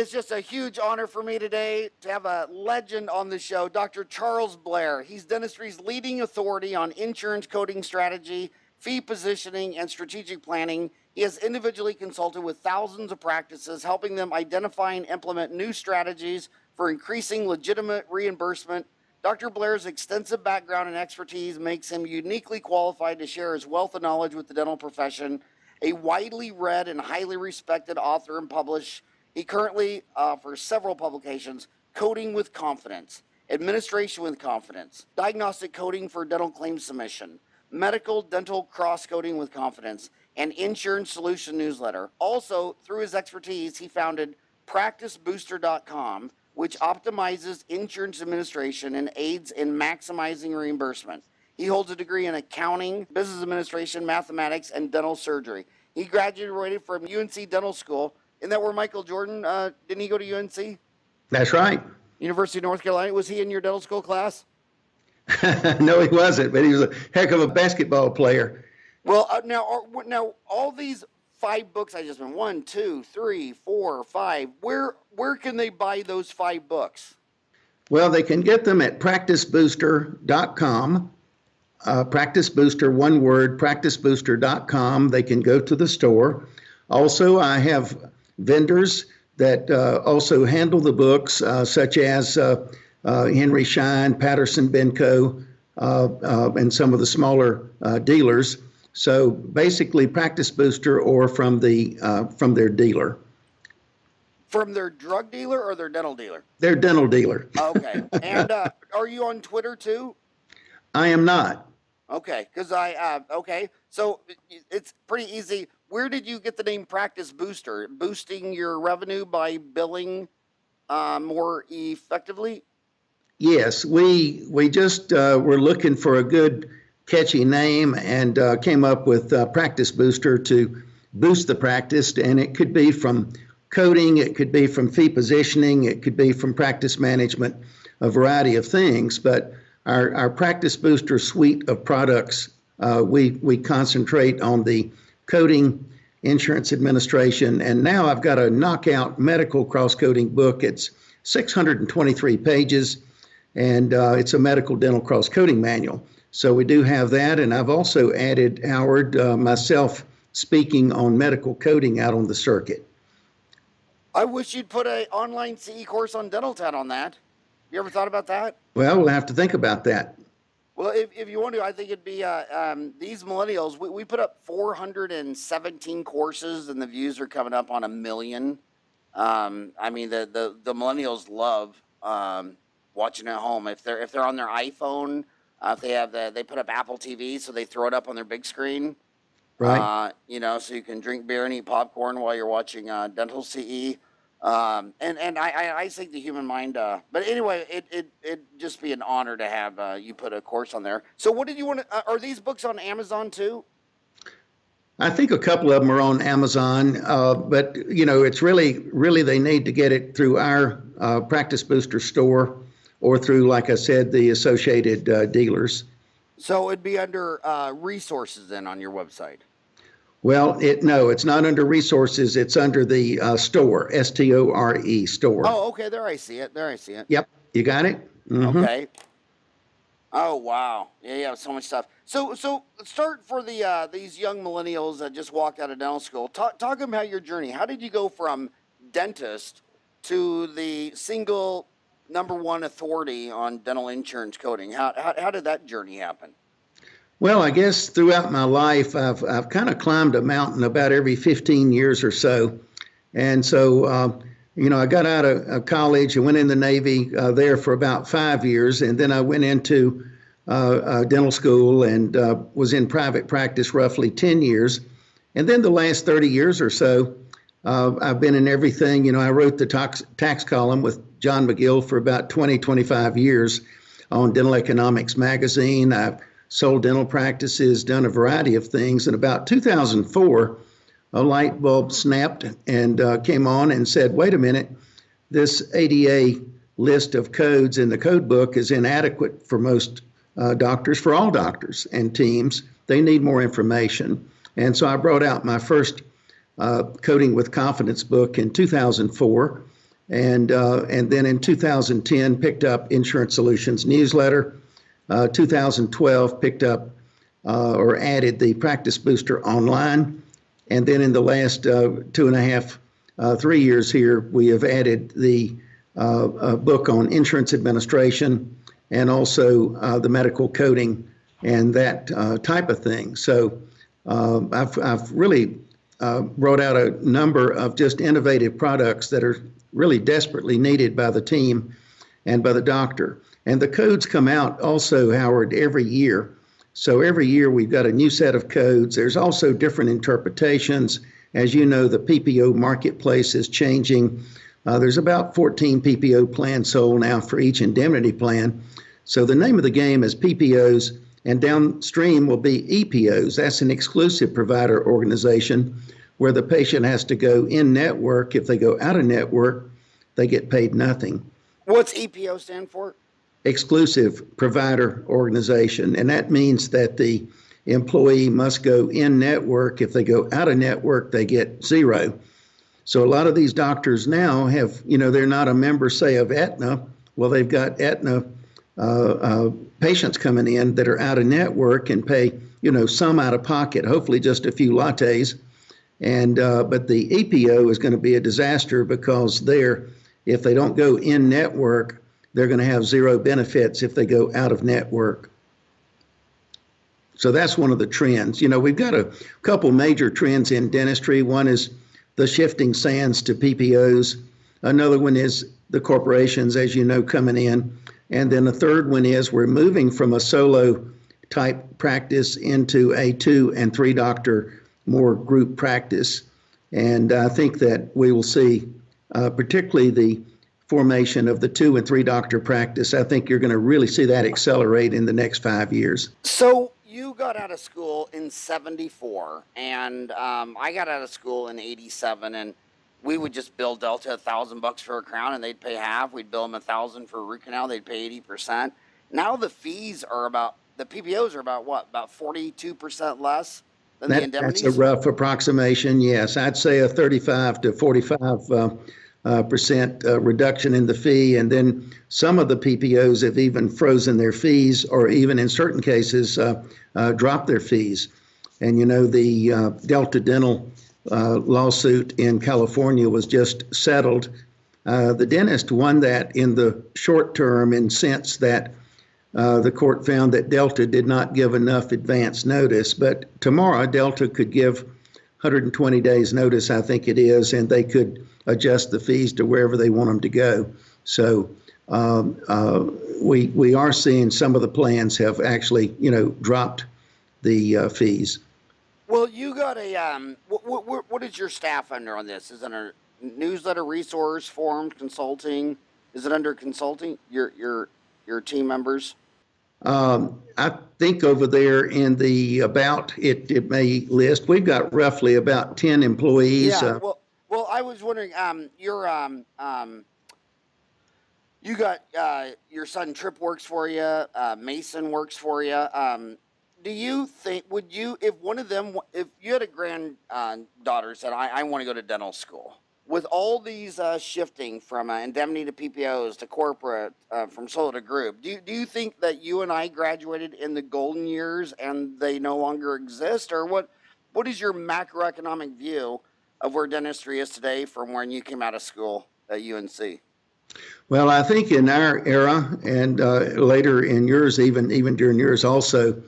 is just a huge honor for me today to have a legend on the show, Dr. Charles Blair. He's dentistry's leading authority on insurance coding strategy, fee positioning, and strategic planning. He has individually consulted with thousands of practices, helping them identify and implement new strategies for increasing legitimate reimbursement. Dr. Blair's extensive background and expertise makes him uniquely qualified to share his wealth of knowledge with the dental profession. A widely read and highly respected author and publisher, he currently offers several publications: Coding with Confidence, Administration with Confidence, Diagnostic Coding for Dental Claims Submission, Medical Dental Cross-Coding with Confidence, and Insurance Solution Newsletter. Also, through his expertise, he founded PracticeBooster.com, which optimizes insurance administration and aids in maximizing reimbursement. He holds a degree in accounting, business administration, mathematics, and dental surgery. He graduated from UNC Dental School. Isn't that where Michael Jordan, didn't he go to UNC? That's right. University of North Carolina. Was he in your dental school class? No, he wasn't, but he was a heck of a basketball player. Well, now all these 5 books I just mentioned, 1, 2, 3, 4, 5, where can they buy those 5 books? Well, they can get them at PracticeBooster.com. Practice Booster, one word, PracticeBooster.com. They can go to the store. Also, I have vendors that also handle the books, such as Henry Schein, Patterson Benco, and some of the smaller dealers. So basically, Practice Booster or from their dealer. From their drug dealer or their dental dealer? Their dental dealer. Okay. And are you on Twitter too? I am not. Okay, because okay. So it's pretty easy. Where did you get the name Practice Booster? Boosting your revenue by billing more effectively? Yes, we just were looking for a good, catchy name and came up with Practice Booster to boost the practice. And it could be from coding, it could be from fee positioning, it could be from practice management, a variety of things. But our Practice Booster suite of products, we concentrate on the coding, insurance administration, and now I've got a knockout medical cross-coding book. It's 623 pages, and it's a medical dental cross-coding manual. So we do have that, and I've also added, Howard, myself speaking on medical coding out on the circuit. I wish you'd put an online CE course on Dental Town on that. You ever thought about that? Well, we'll have to think about that. Well, if you want to, I think it'd be these millennials. We put up 417 courses, and the views are coming up on 1 million. I mean, the millennials love watching at home. If they're on their iPhone, if they put up Apple TV, so they throw it up on their big screen. Right. So you can drink beer and eat popcorn while you're watching Dental CE. And I think the human mind, but anyway, it'd just be an honor to have you put a course on there. So what did you want to, are these books on Amazon too? I think a couple of them are on Amazon, but it's really they need to get it through our Practice Booster store or through, like I said, the associated dealers. So it'd be under resources then on your website. Well, it's not under resources. It's under the store, STORE store. Oh, okay. There I see it. Yep. You got it? Mm-hmm. Okay. Oh, wow. Yeah, so much stuff. So start for these young millennials that just walked out of dental school. Talk to them about your journey. How did you go from dentist to the single #1 authority on dental insurance coding? How did that journey happen? Well, I guess throughout my life, I've kind of climbed a mountain about every 15 years or so. And so, I got out of college and went in the Navy there for about 5 years. And then I went into dental school and was in private practice roughly 10 years. And then the last 30 years or so, I've been in everything. I wrote the tax column with John McGill for about 25 years on Dental Economics magazine. I've sold dental practices, done a variety of things. In about 2004, a light bulb snapped and came on and said, wait a minute, this ADA list of codes in the code book is inadequate for most doctors, for all doctors and teams. They need more information. And so I brought out my first Coding with Confidence book in 2004. And then in 2010 picked up Insurance Solutions newsletter. 2012 picked up or added the Practice Booster online. And then in the last 2.5, 3 years here, we have added the book on insurance administration and also the medical coding and that type of thing. So I've really brought out a number of just innovative products that are really desperately needed by the team and by the doctor. And the codes come out also, Howard, every year. So every year we've got a new set of codes. There's also different interpretations. As you know, the PPO marketplace is changing. There's about 14 PPO plans sold now for each indemnity plan. So the name of the game is PPOs, and downstream will be EPOs. That's an exclusive provider organization where the patient has to go in network. If they go out of network, they get paid nothing. What's EPO stand for? Exclusive provider organization. And that means that the employee must go in network. If they go out of network, they get zero. So a lot of these doctors now have, they're not a member, say, of Aetna. Well, they've got Aetna patients coming in that are out of network and pay, some out of pocket, hopefully just a few lattes. And but the EPO is going to be a disaster because if they don't go in network, they're going to have zero benefits if they go out of network. So that's one of the trends. We've got a couple major trends in dentistry. One is the shifting sands to PPOs. Another one is the corporations, as you know, coming in. And then the third one is we're moving from a solo type practice into a 2 and 3 doctor more group practice. And I think that we will see particularly the formation of the 2 and 3 doctor practice. I think you're going to really see that accelerate in the next 5 years. So you got out of school in 74, and I got out of school in 87, and we would just bill Delta $1,000 for a crown, and they'd pay half. We'd bill them $1,000 for a root canal. They'd pay 80%. Now the fees are the PPOs are about what? About 42% less than the indemnities? That's a rough approximation, yes. I'd say a 35 to 45% reduction in the fee. And then some of the PPOs have even frozen their fees or even in certain cases dropped their fees. And the Delta Dental lawsuit in California was just settled. The dentist won that in the short term in sense that the court found that Delta did not give enough advance notice. But tomorrow, Delta could give 120 days notice, I think it is, and they could adjust the fees to wherever they want them to go. So we are seeing some of the plans have actually, dropped the fees. Well, you got a, what is your staff under on this? Is it a newsletter, resource, forum, consulting? Is it under consulting, your team members? I think over there in the about, it may list, we've got roughly about 10 employees. Yeah, well, I was wondering, you got your son Tripp works for you, Mason works for you. Do you think, if one of them, if you had a granddaughter said, I want to go to dental school, with all these shifting from indemnity to PPOs to corporate, from solo to group, do you think that you and I graduated in the golden years and they no longer exist? Or what is your macroeconomic view of where dentistry is today from when you came out of school at UNC? Well, I think in our era and later in yours, even during yours also,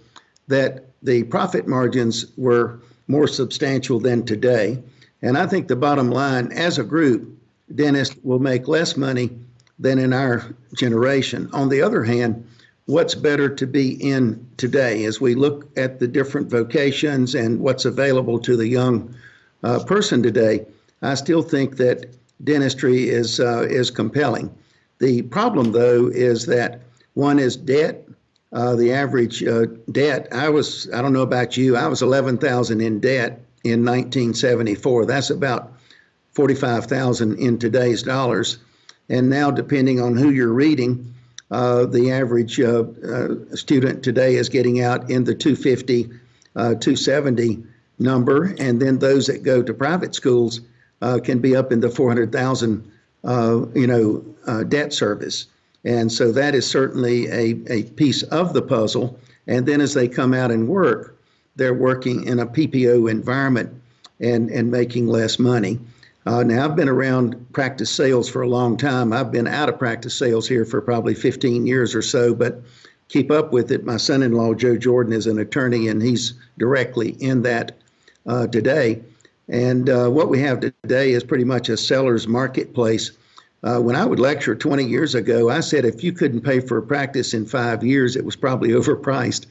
that the profit margins were more substantial than today. And I think the bottom line, as a group, dentists will make less money than in our generation. On the other hand, what's better to be in today as we look at the different vocations and what's available to the young person today, I still think that dentistry is compelling. The problem, though, is that one is debt. The average debt, I don't know about you, I was $11,000 in debt in 1974. That's about $45,000 in today's dollars. And now, depending on who you're reading, the average student today is getting out in the 250, 270 number. And then those that go to private schools can be up in the $400,000 debt service. And so that is certainly a piece of the puzzle. And then as they come out and work, they're working in a PPO environment and making less money. Now, I've been around practice sales for a long time. I've been out of practice sales here for probably 15 years or so, but keep up with it. My son-in-law, Joe Jordan, is an attorney, and he's directly in that today. And what we have today is pretty much a seller's marketplace. When I would lecture 20 years ago, I said if you couldn't pay for a practice in 5 years, it was probably overpriced.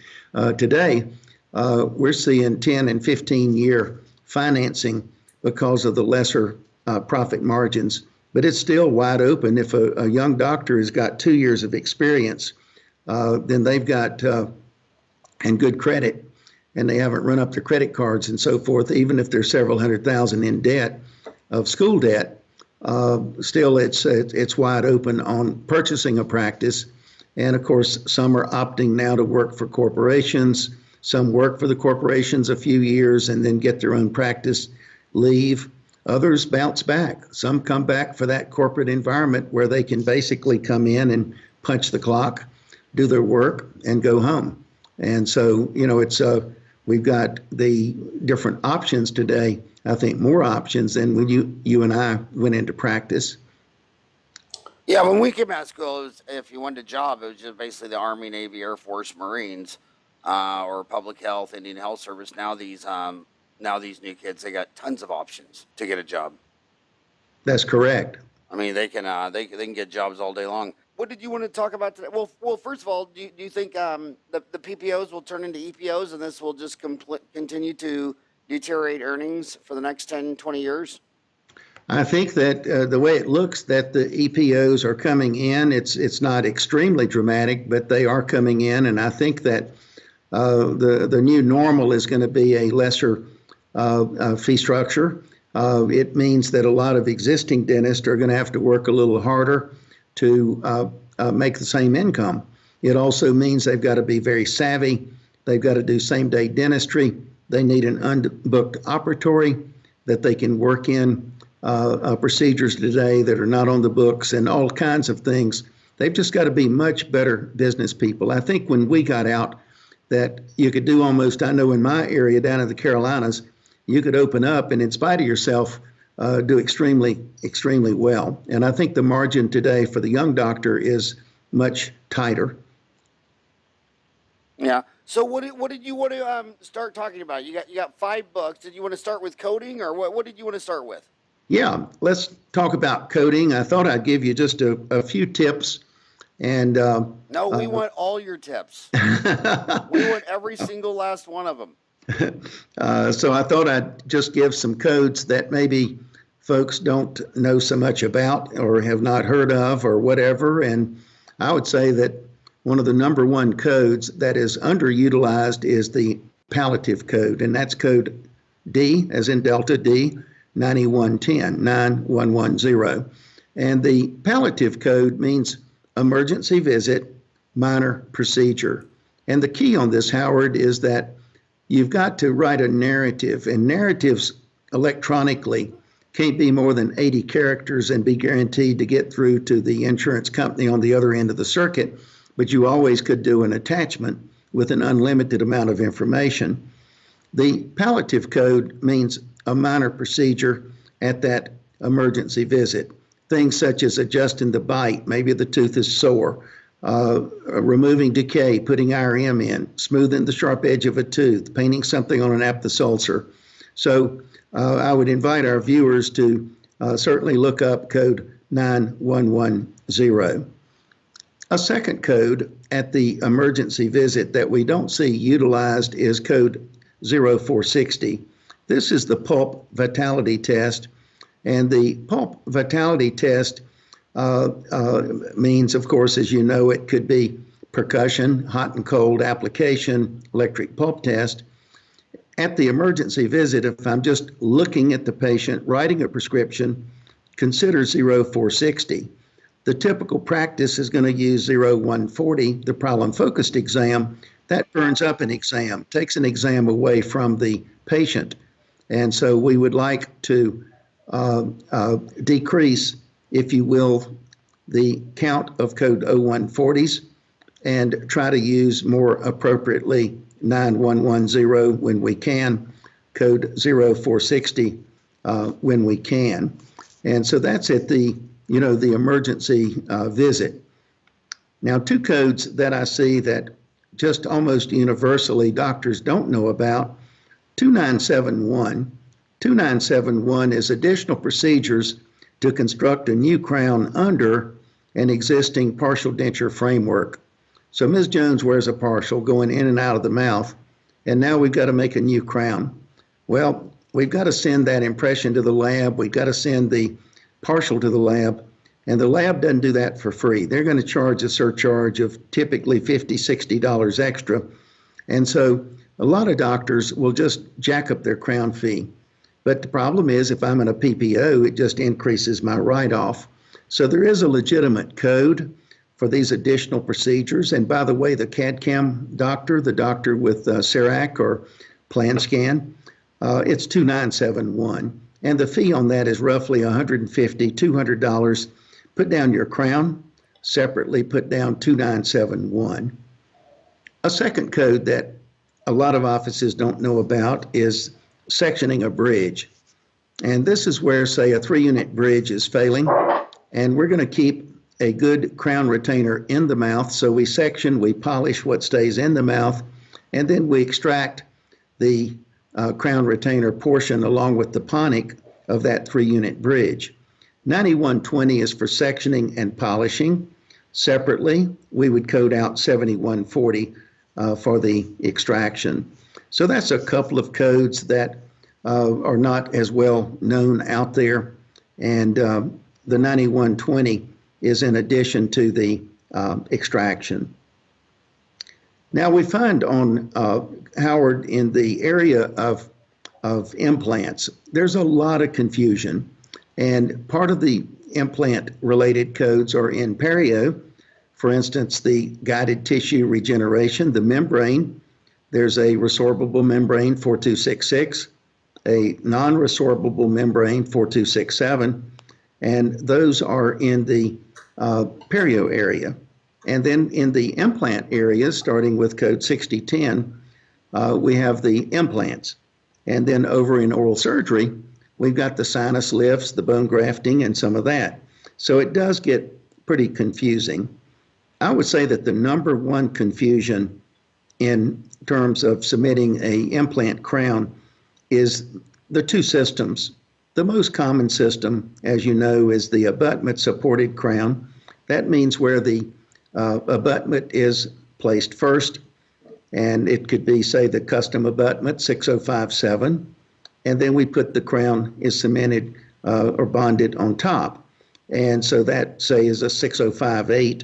Today, we're seeing 10 and 15-year financing because of the lesser profit margins. But it's still wide open. If a young doctor has got 2 years of experience, then they've got, and good credit, and they haven't run up their credit cards and so forth, even if they're several $100,000 in debt of school debt, still it's wide open on purchasing a practice. And of course, some are opting now to work for corporations. Some work for the corporations a few years and then get their own practice, leave. Others bounce back. Some come back for that corporate environment where they can basically come in and punch the clock, do their work, and go home. And so, we've got the different options today. I think more options than when you and I went into practice. Yeah, when we came out of school, if you wanted a job, it was just basically the Army, Navy, Air Force, Marines, or public health, Indian Health Service. Now these new kids, they got tons of options to get a job. That's correct. I mean, they can get jobs all day long. What did you want to talk about today? Well, first of all, do you think the PPOs will turn into EPOs, and this will just continue to deteriorate earnings for the next 10, 20 years? I think that the way it looks that the EPOs are coming in, it's not extremely dramatic, but they are coming in, and I think that the new normal is going to be a lesser fee structure. It means that a lot of existing dentists are going to have to work a little harder to make the same income. It also means they've got to be very savvy. They've got to do same-day dentistry. They need an unbooked operatory that they can work in procedures today that are not on the books and all kinds of things. They've just got to be much better business people. I think when we got out that you could do almost, I know in my area down in the Carolinas, you could open up and in spite of yourself, do extremely, extremely well. And I think the margin today for the young doctor is much tighter. Yeah. So what did you want to start talking about? You got 5 books. Did you want to start with coding, or what did you want to start with? Yeah, let's talk about coding. I thought I'd give you just a few tips. And no, we want all your tips. We want every single last one of them. So I thought I'd just give some codes that maybe folks don't know so much about or have not heard of or whatever. And I would say that one of the number one codes that is underutilized is the Palliative Code, and that's code D, as in Delta D, 9110, 9110. And the Palliative Code means emergency visit, minor procedure. And the key on this, Howard, is that you've got to write a narrative, and narratives electronically can't be more than 80 characters and be guaranteed to get through to the insurance company on the other end of the circuit, but you always could do an attachment with an unlimited amount of information. The Palliative Code means a minor procedure at that emergency visit. Things such as adjusting the bite, maybe the tooth is sore, removing decay, putting IRM in, smoothing the sharp edge of a tooth, painting something on an aphthous ulcer. So I would invite our viewers to certainly look up code 9110. A second code at the emergency visit that we don't see utilized is code 0460. This is the pulp vitality test. And the pulp vitality test means, of course, as you know, it could be percussion, hot and cold application, electric pulp test. At the emergency visit, if I'm just looking at the patient, writing a prescription, consider 0460. The typical practice is going to use 0140, the problem-focused exam. That burns up an exam, takes an exam away from the patient. And so we would like to decrease if you will, the count of code 0140s and try to use more appropriately 9110 when we can, code 0460 when we can. And so that's at the, the emergency visit. Now, two codes that I see that just almost universally doctors don't know about, 2971. 2971 is additional procedures to construct a new crown under an existing partial denture framework. So Ms. Jones wears a partial going in and out of the mouth, and now we've got to make a new crown. Well, we've got to send that impression to the lab. We've got to send the partial to the lab, and the lab doesn't do that for free. They're going to charge a surcharge of typically $50, $60 extra. And so a lot of doctors will just jack up their crown fee. But the problem is if I'm in a PPO, it just increases my write-off. So there is a legitimate code for these additional procedures. And by the way, the CAD/CAM doctor, the doctor with CERAC or Plan Scan, it's 2971. And the fee on that is roughly $150, $200. Put down your crown, separately put down 2971. A second code that a lot of offices don't know about is sectioning a bridge. And this is where, say, a 3-unit bridge is failing, and we're going to keep a good crown retainer in the mouth. So we section, we polish what stays in the mouth, and then we extract the crown retainer portion along with the ponic of that 3-unit bridge. 9120 is for sectioning and polishing. Separately, we would code out 7140 for the extraction. So that's a couple of codes that are not as well known out there. And the 9120 is in addition to the extraction. Now we find on Howard, in the area of implants, there's a lot of confusion. And part of the implant-related codes are in perio. For instance, the guided tissue regeneration, the membrane. There's a resorbable membrane, 4266, a non-resorbable membrane, 4267, and those are in the perio area. And then in the implant area, starting with code 6010, we have the implants. And then over in oral surgery, we've got the sinus lifts, the bone grafting, and some of that. So it does get pretty confusing. I would say that the number one confusion in terms of submitting an implant crown is the two systems. The most common system, as you know, is the abutment supported crown. That means where the abutment is placed first, and it could be, say, the custom abutment 6057, and then we put the crown is cemented or bonded on top. And so that, say, is a 6058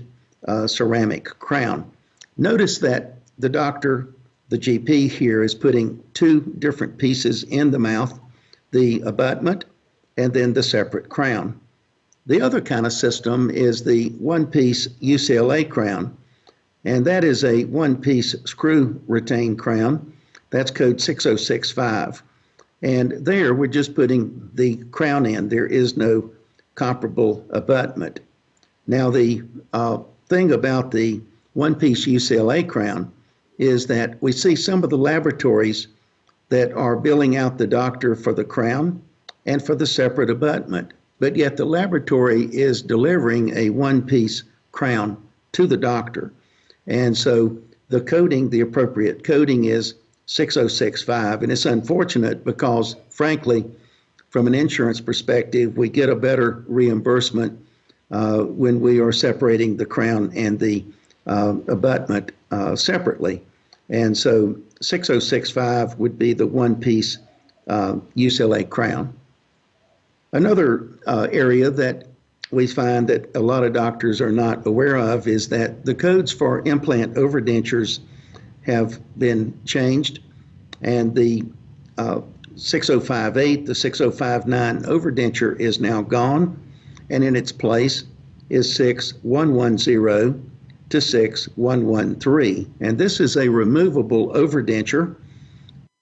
ceramic crown. Notice that the doctor, the GP here, is putting two different pieces in the mouth, the abutment and then the separate crown. The other kind of system is the one-piece UCLA crown, and that is a one-piece screw retained crown. That's code 6065. And there we're just putting the crown in. There is no comparable abutment. Now the thing about the one-piece UCLA crown is that we see some of the laboratories that are billing out the doctor for the crown and for the separate abutment, but yet the laboratory is delivering a one-piece crown to the doctor. And so the coding, the appropriate coding is 6065, and it's unfortunate because, frankly, from an insurance perspective, we get a better reimbursement when we are separating the crown and the abutment separately. And so 6065 would be the one-piece UCLA crown. Another area that we find that a lot of doctors are not aware of is that the codes for implant overdentures have been changed, and the 6058, the 6059 overdenture is now gone, and in its place is 6110 to 6113. And this is a removable overdenture,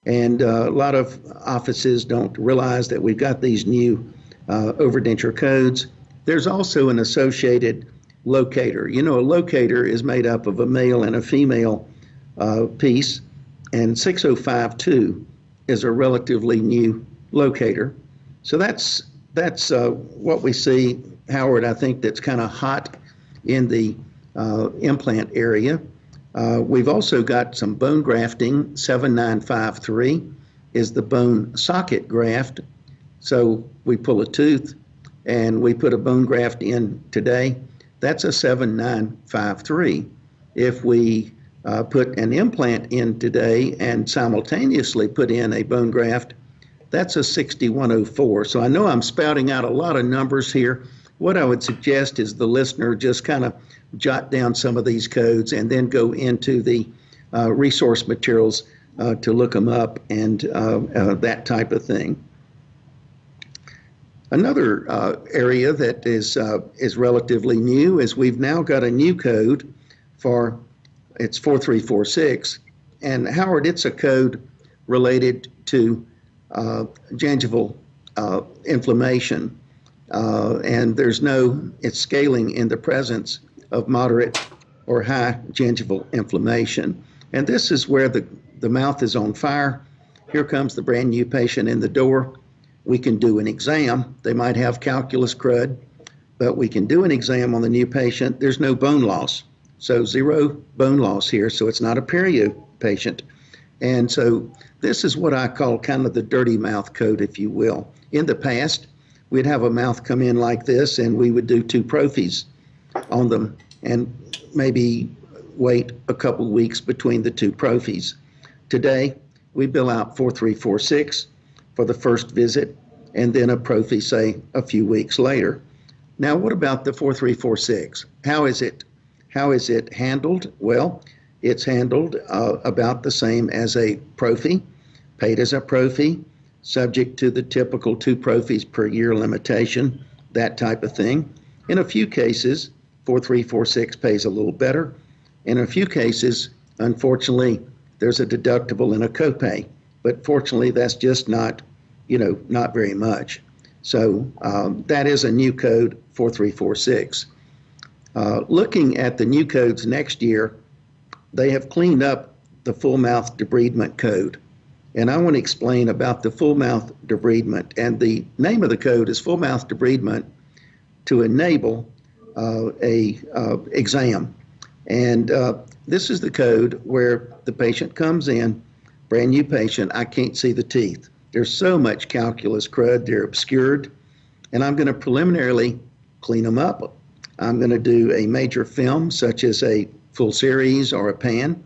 and a lot of offices don't realize that we've got these new overdenture codes. There's also an associated locator. You know, a locator is made up of a male and a female piece, and 6052 is a relatively new locator. So that's what we see, Howard. I think that's kind of hot in the implant area. We've also got some bone grafting. 7953 is the bone socket graft. So we pull a tooth and we put a bone graft in today. That's a 7953. If we put an implant in today and simultaneously put in a bone graft, that's a 6104. So I know I'm spouting out a lot of numbers here. What I would suggest is the listener just kind of jot down some of these codes and then go into the resource materials to look them up and that type of thing. Another area that is relatively new is we've now got a new code for, it's 4346. And Howard, it's a code related to gingival inflammation. And it's scaling in the presence of moderate or high gingival inflammation. And this is where the mouth is on fire. Here comes the brand new patient in the door. We can do an exam. They might have calculus crud, but we can do an exam on the new patient. There's no bone loss. So 0 bone loss here. So it's not a perio patient. And so this is what I call kind of the dirty mouth code, if you will. In the past, we'd have a mouth come in like this and we would do 2 prophies on them and maybe wait a couple weeks between the 2 prophies. Today, we bill out 4346 for the first visit and then a prophy, say, a few weeks later. Now, what about the 4346? How is it handled? Well, it's handled about the same as a prophy, paid as a prophy, subject to the typical 2 prophies per year limitation, that type of thing. In a few cases, 4346 pays a little better. In a few cases, unfortunately, there's a deductible and a copay, but fortunately, that's just not very much. So that is a new code, 4346. Looking at the new codes next year, they have cleaned up the full mouth debridement code. And I want to explain about the full mouth debridement. And the name of the code is full mouth debridement to enable a exam. And this is the code where the patient comes in, brand new patient, I can't see the teeth. There's so much calculus crud, they're obscured. And I'm going to preliminarily clean them up. I'm going to do a major film, such as a full series or a pan.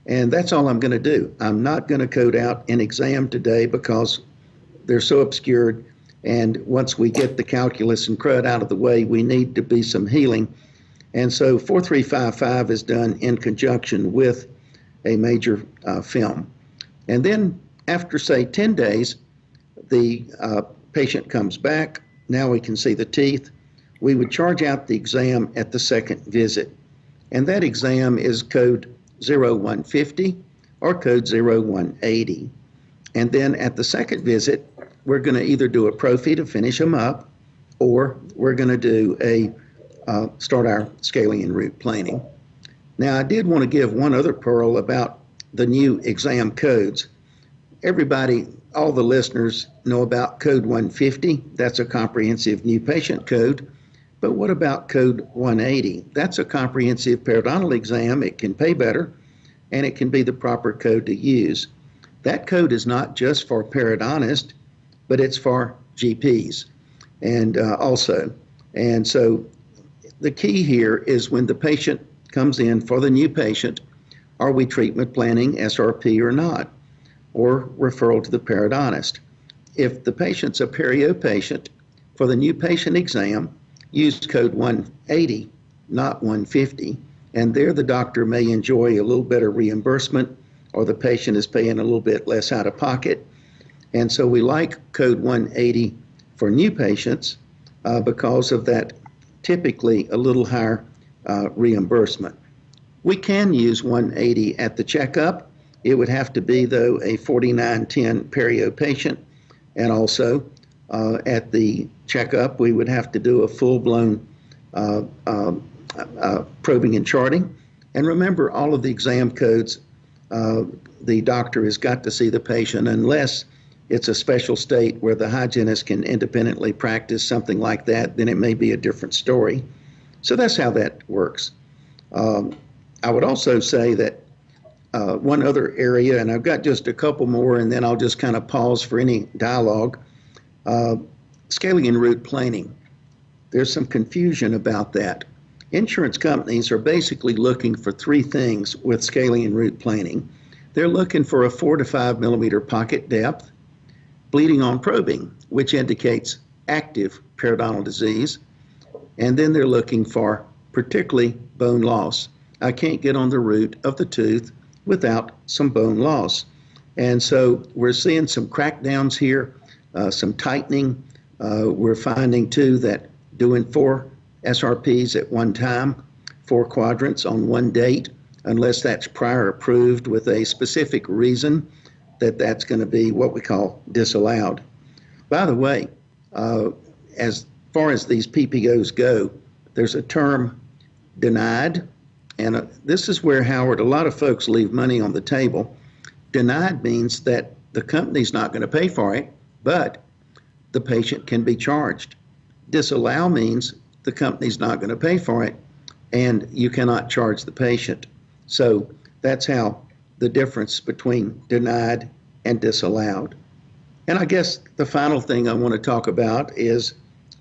And that's all I'm going to do. I'm not going to code out an exam today because they're so obscured. And once we get the calculus and crud out of the way, we need to be some healing. And so 4355 is done in conjunction with a major film. And then after, say, 10 days, the patient comes back. Now we can see the teeth. We would charge out the exam at the second visit. And that exam is code 0150 or code 0180. And then at the second visit, we're going to either do a prophy to finish them up, or we're going to do start our scaling and root planing. Now, I did want to give one other pearl about the new exam codes. Everybody, all the listeners know about code 150. That's a comprehensive new patient code. But what about code 180? That's a comprehensive periodontal exam. It can pay better, and it can be the proper code to use. That code is not just for periodontists, but it's for GPs and also. And so the key here is when the patient comes in for the new patient, are we treatment planning SRP or not, or referral to the periodontist? If the patient's a perio patient, for the new patient exam, use code 180, not 150, and there the doctor may enjoy a little better reimbursement, or the patient is paying a little bit less out of pocket. And so we like code 180 for new patients because of that typically a little higher reimbursement. We can use 180 at the checkup. It would have to be, though, a 4910 perio patient, and also at the checkup, we would have to do a full-blown probing and charting. And remember, all of the exam codes, the doctor has got to see the patient unless it's a special state where the hygienist can independently practice something like that, then it may be a different story. So that's how that works. I would also say that one other area, and I've got just a couple more, and then I'll just kind of pause for any dialogue. Scaling and root planing. There's some confusion about that. Insurance companies are basically looking for three things with scaling and root planing. They're looking for a 4 to 5 millimeter pocket depth, bleeding on probing, which indicates active periodontal disease, and then they're looking for particularly bone loss. I can't get on the root of the tooth without some bone loss. And so we're seeing some crackdowns here, some tightening. We're finding too that doing 4 SRPs at one time, 4 quadrants on one date, unless that's prior approved with a specific reason, that's going to be what we call disallowed. By the way, as far as these PPOs go, there's a term denied, and this is where, Howard, a lot of folks leave money on the table. Denied means that the company's not going to pay for it, but the patient can be charged. Disallow means the company's not going to pay for it, and you cannot charge the patient. So that's how the difference between denied and disallowed. And I guess the final thing I want to talk about is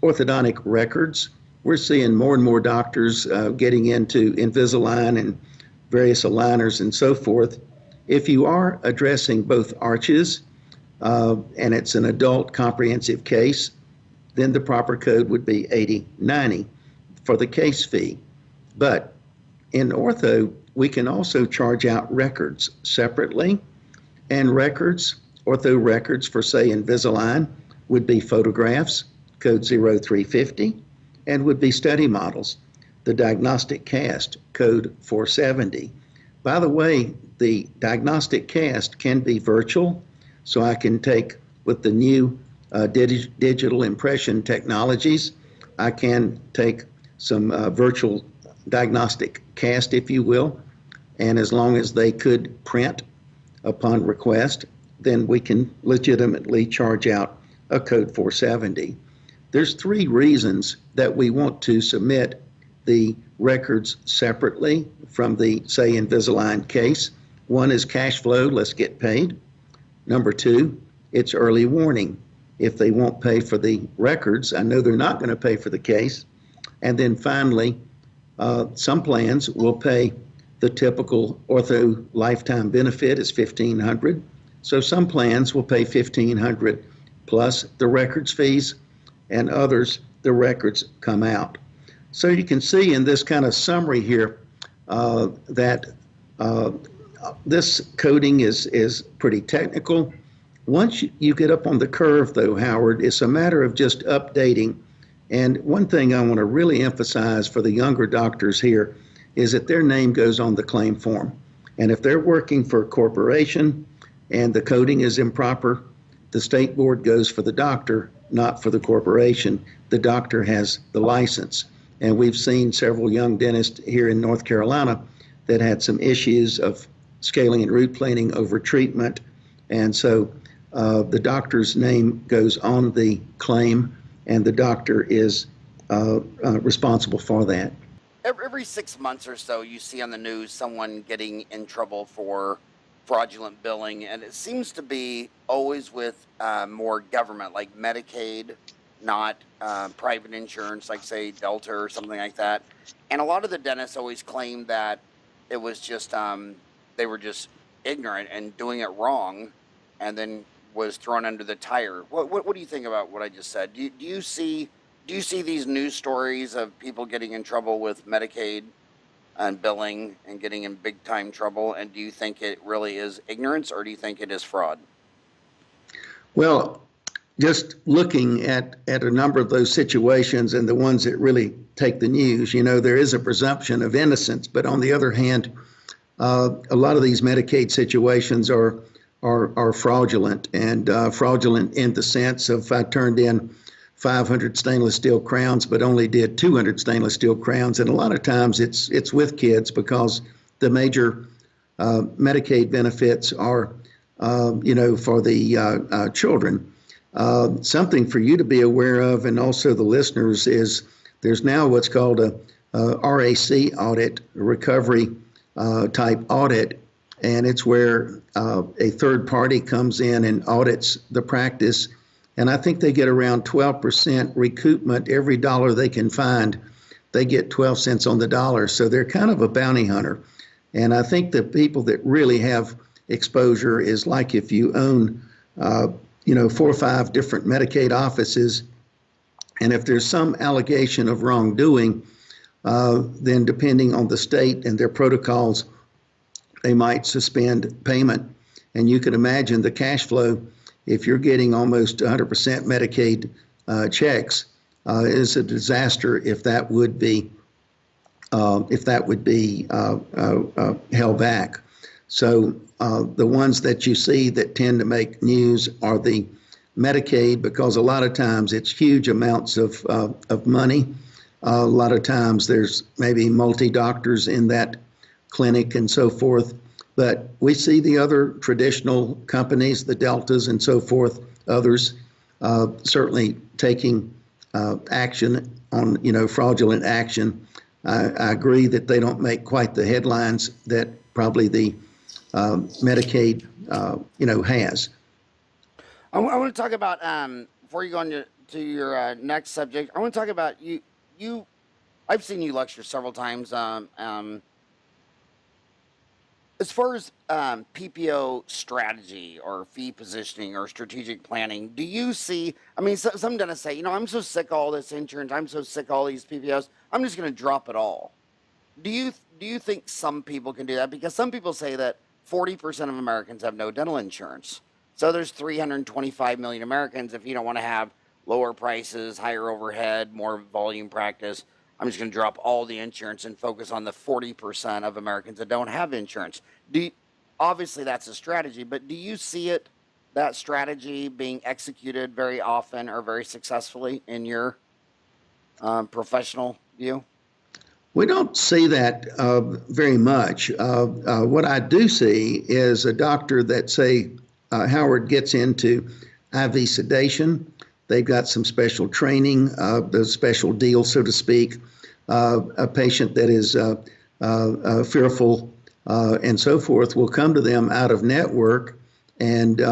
orthodontic records. We're seeing more and more doctors getting into Invisalign and various aligners and so forth. If you are addressing both arches and it's an adult comprehensive case, then the proper code would be 8090 for the case fee. But in ortho, we can also charge out records separately, and records, ortho records for, say, Invisalign, would be photographs, code 0350, and would be study models. The diagnostic cast, code 470. By the way, the diagnostic cast can be virtual, so I can take with the new digital impression technologies, I can take some virtual diagnostic cast, if you will, and as long as they could print upon request, then we can legitimately charge out a code 470. There's 3 reasons that we want to submit the records separately from the, say, Invisalign case. One is cash flow, let's get paid. Number 2, it's early warning. If they won't pay for the records, I know they're not going to pay for the case. And then finally, some plans will pay the typical ortho lifetime benefit is $1,500. So some plans will pay $1,500 plus the records fees, and others, the records come out. So you can see in this kind of summary here that this coding is pretty technical. Once you get up on the curve, though, Howard, it's a matter of just updating. And one thing I want to really emphasize for the younger doctors here is that their name goes on the claim form. And if they're working for a corporation and the coding is improper, the state board goes for the doctor, not for the corporation. The doctor has the license. And we've seen several young dentists here in North Carolina that had some issues of scaling and root planing over treatment. And so the doctor's name goes on the claim, and the doctor is responsible for that. Every 6 months or so, you see on the news someone getting in trouble for fraudulent billing, and it seems to be always with more government, like Medicaid, not private insurance, like, say, Delta or something like that. And a lot of the dentists always claim that it was just, they were just ignorant and doing it wrong, and then was thrown under the tire. What do you think about what I just said? Do you see these news stories of people getting in trouble with Medicaid and billing and getting in big time trouble? And do you think it really is ignorance, or do you think it is fraud? Well, just looking at a number of those situations and the ones that really take the news, there is a presumption of innocence. But on the other hand, a lot of these Medicaid situations are fraudulent, and fraudulent in the sense of I turned in 500 stainless steel crowns, but only did 200 stainless steel crowns. And a lot of times it's with kids because the major Medicaid benefits are, for the children. Something for you to be aware of, and also the listeners, is there's now what's called a RAC audit, a recovery type audit, and it's where a third party comes in and audits the practice. And I think they get around 12% recoupment. Every dollar they can find, they get 12 cents on the dollar. So they're kind of a bounty hunter. And I think the people that really have exposure is like if you own, 4 or 5 different Medicaid offices, and if there's some allegation of wrongdoing, then depending on the state and their protocols, they might suspend payment. And you can imagine the cash flow if you're getting almost 100% Medicaid checks is a disaster if that would be held back. So the ones that you see that tend to make news are the Medicaid, because a lot of times it's huge amounts of money. A lot of times there's maybe multi-doctors in that clinic and so forth. But we see the other traditional companies, the Deltas and so forth, others certainly taking action on, fraudulent action. I agree that they don't make quite the headlines that probably the Medicaid, has. I want to talk about, before you go on to your next subject, I want to talk about you. I've seen you lecture several times. As far as PPO strategy or fee positioning or strategic planning, do you see, some dentists say, I'm so sick of all this insurance, I'm so sick of all these PPOs, I'm just going to drop it all. Do you think some people can do that? Because some people say that 40% of Americans have no dental insurance. So there's 325 million Americans. If you don't want to have lower prices, higher overhead, more volume practice, I'm just going to drop all the insurance and focus on the 40% of Americans that don't have insurance. Obviously, that's a strategy, but do you see that strategy being executed very often or very successfully in your professional view? We don't see that very much. What I do see is a doctor that, say, Howard gets into IV sedation. They've got some special training, the special deal, so to speak. A patient that is fearful and so forth will come to them out of network. And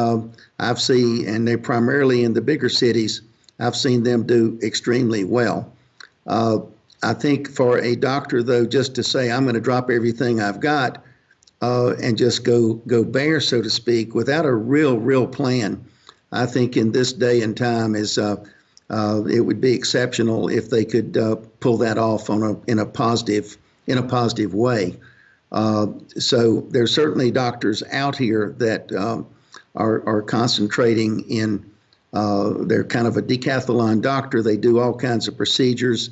I've seen, and they're primarily in the bigger cities, I've seen them do extremely well. I think for a doctor, though, just to say, I'm going to drop everything I've got and just go bare, so to speak, without a real plan, I think in this day and time is it would be exceptional if they could pull that off in a positive way. So there's certainly doctors out here that are concentrating in. They're kind of a decathlon doctor. They do all kinds of procedures.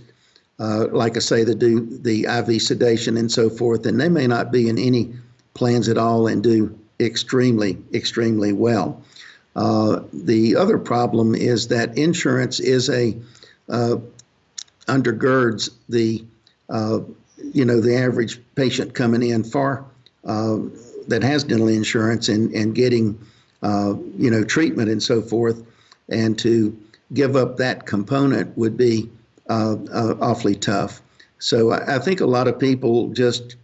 Like I say, they do the IV sedation and so forth, and they may not be in any plans at all and do extremely well. The other problem is that insurance is undergirds the average patient coming in that has dental insurance and getting treatment and so forth, and to give up that component would be awfully tough. So I think a lot of people just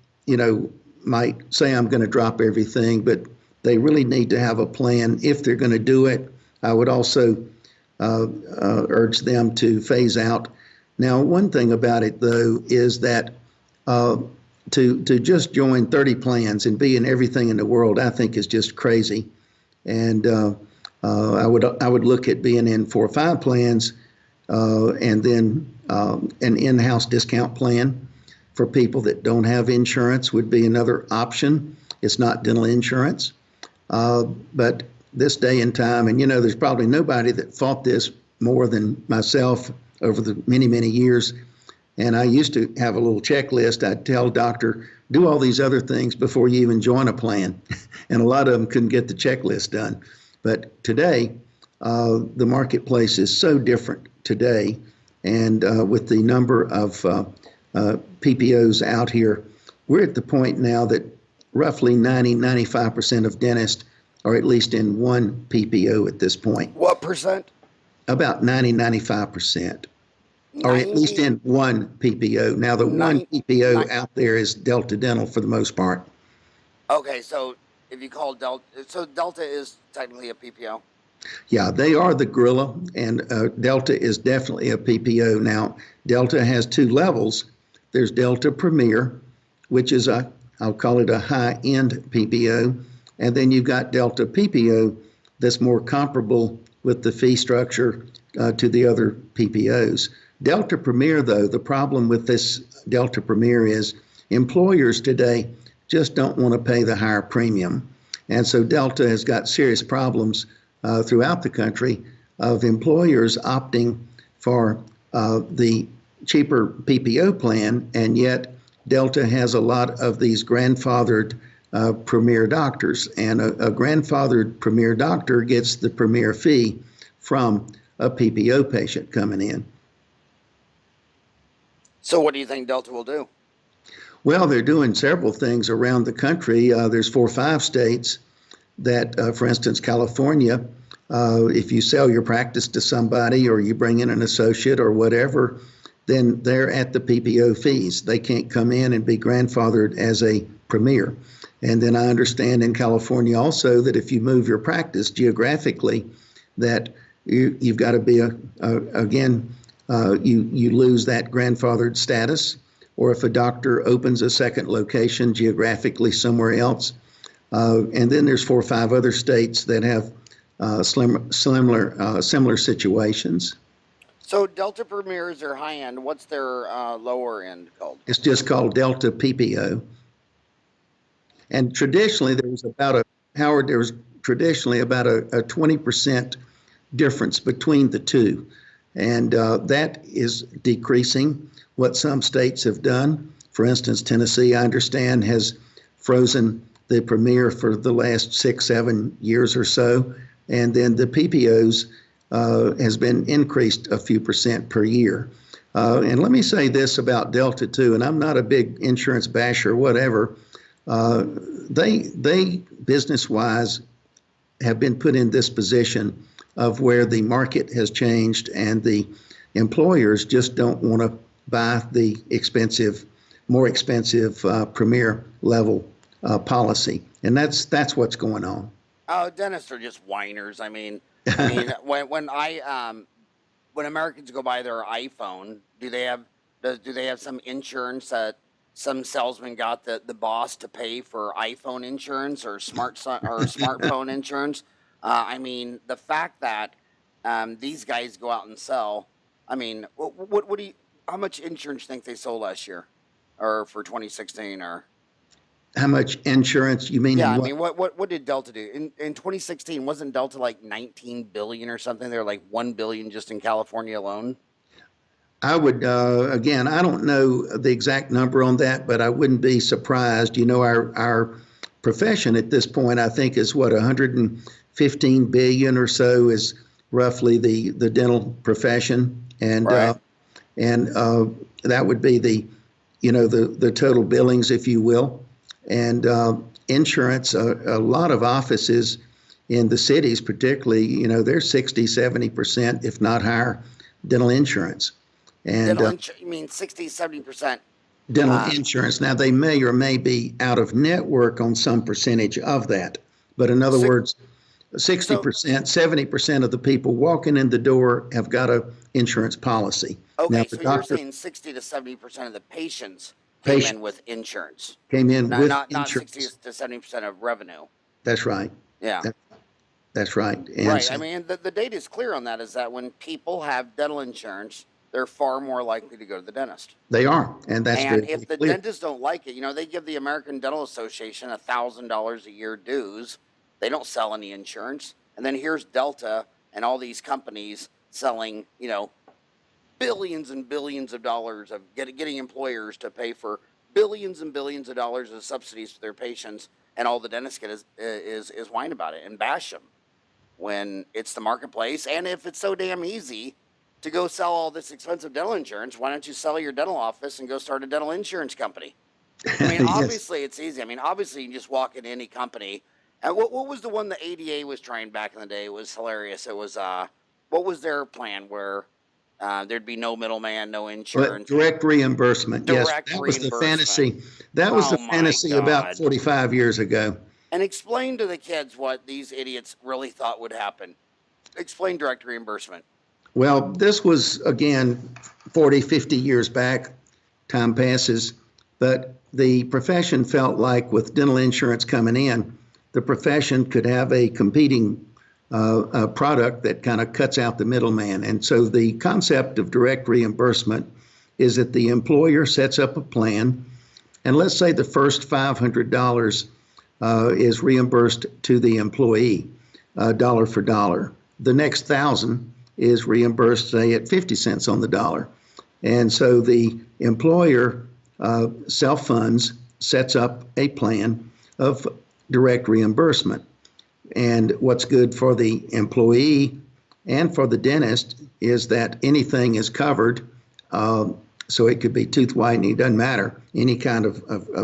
might say, I'm going to drop everything, but they really need to have a plan if they're going to do it. I would also urge them to phase out. Now, one thing about it, though, is that to just join 30 plans and be in everything in the world, I think is just crazy. And I would look at being in 4 or 5 plans and then an in-house discount plan for people that don't have insurance would be another option. It's not dental insurance. But this day and time, and there's probably nobody that fought this more than myself over the many years. And I used to have a little checklist. I'd tell doctor, do all these other things before you even join a plan. And a lot of them couldn't get the checklist done. But today, the marketplace is so different today, and with the number of PPOs out here, we're at the point now that roughly 95% of dentists are at least in one PPO at this point. What percent? About 95%, or at least 90, in one PPO. Now, the one PPO out there is Delta Dental for the most part. Okay, so if you call Delta, so Delta is technically a PPO? Yeah, they are the gorilla, and Delta is definitely a PPO. Now, Delta has two levels. There's Delta Premier, which is I'll call it a high-end PPO, and then you've got Delta PPO that's more comparable with the fee structure to the other PPOs. Delta Premier, though, the problem with this Delta Premier is employers today just don't want to pay the higher premium. And so Delta has got serious problems throughout the country of employers opting for the cheaper PPO plan, and yet Delta has a lot of these grandfathered premier doctors, and a grandfathered premier doctor gets the premier fee from a PPO patient coming in. So what do you think Delta will do? Well, they're doing several things around the country. There's 4 or 5 states that, for instance, California, if you sell your practice to somebody or you bring in an associate or whatever, then they're at the PPO fees. They can't come in and be grandfathered as a premier. And then I understand in California also that if you move your practice geographically, that you've got to be, you lose that grandfathered status. Or if a doctor opens a second location geographically somewhere else. And then there's 4 or 5 other states that have similar situations. So Delta Premier is their high end. What's their lower end called? It's just called Delta PPO. And traditionally, there was about a 20% difference between the two. And that is decreasing. What some states have done, for instance, Tennessee, I understand, has frozen the premier for the last 6-7 years or so. And then the PPOs has been increased a few percent per year. And let me say this about Delta too, and I'm not a big insurance basher or whatever. They business-wise have been put in this position of where the market has changed and the employers just don't want to buy the more expensive premier level policy. And that's what's going on. Oh, dentists are just whiners. I mean, when Americans go buy their iPhone, do they have some insurance that some salesman got the boss to pay for iPhone insurance or smartphone insurance? I mean, the fact that these guys go out and sell. I mean, what do you? How much insurance do you think they sold last year, or for 2016, or? How much insurance you mean? Yeah, I mean, what did Delta do in 2016? Wasn't Delta like 19 billion or something? They're like 1 billion just in California alone. I would again, I don't know the exact number on that, but I wouldn't be surprised. You know, our profession at this point, I think, is what 115 billion or so is roughly the dental profession, and Right. That would be the total billings, if you will. And insurance, a lot of offices in the cities particularly, they're 60, 70%, if not higher, dental insurance. And You mean 60, 70%? dental insurance. Now, they may or may be out of network on some percentage of that. But in other words, 60%, 70% of the people walking in the door have got a insurance policy. Okay, Now, so you're saying 60 to 70% of the patients came in with insurance. Came in with not insurance. 60 to 70% of revenue. That's right. Yeah. That's right. And right. so, I mean, the data is clear on that, is that when people have dental insurance, they're far more likely to go to the dentist. they are, and that's And very if the clear. dentists don't like it, they give the American Dental Association $1,000 a year dues. They don't sell any insurance. And then here's Delta and all these companies selling, billions and billions of dollars of getting employers to pay for billions and billions of dollars of subsidies for their patients, and all the dentists get is whine about it and bash them. when it's the marketplace? And if it's so damn easy to go sell all this expensive dental insurance, why don't you sell your dental office and go start a dental insurance company? I mean, Yes. obviously it's easy. I mean, obviously you can just walk into any company. And what was the one the ADA was trying back in the day? It was hilarious. It was, what was their plan where there'd be no middleman, no But insurance, direct reimbursement, yes, direct that was the reimbursement. fantasy. That was Oh the my fantasy about God. 45 years ago. And explain to the kids what these idiots really thought would happen. Explain direct reimbursement. Well, this was, again, 40, 50 years back. Time passes. But the profession felt like with dental insurance coming in, the profession could have a competing product that kind of cuts out the middleman. And so the concept of direct reimbursement is that the employer sets up a plan, and let's say the first $500 is reimbursed to the employee, dollar for dollar. The next 1,000 is reimbursed, say, at 50 cents on the dollar. And so the employer self-funds, sets up a plan of direct reimbursement. And what's good for the employee and for the dentist is that anything is covered. So it could be tooth whitening, doesn't matter, any kind of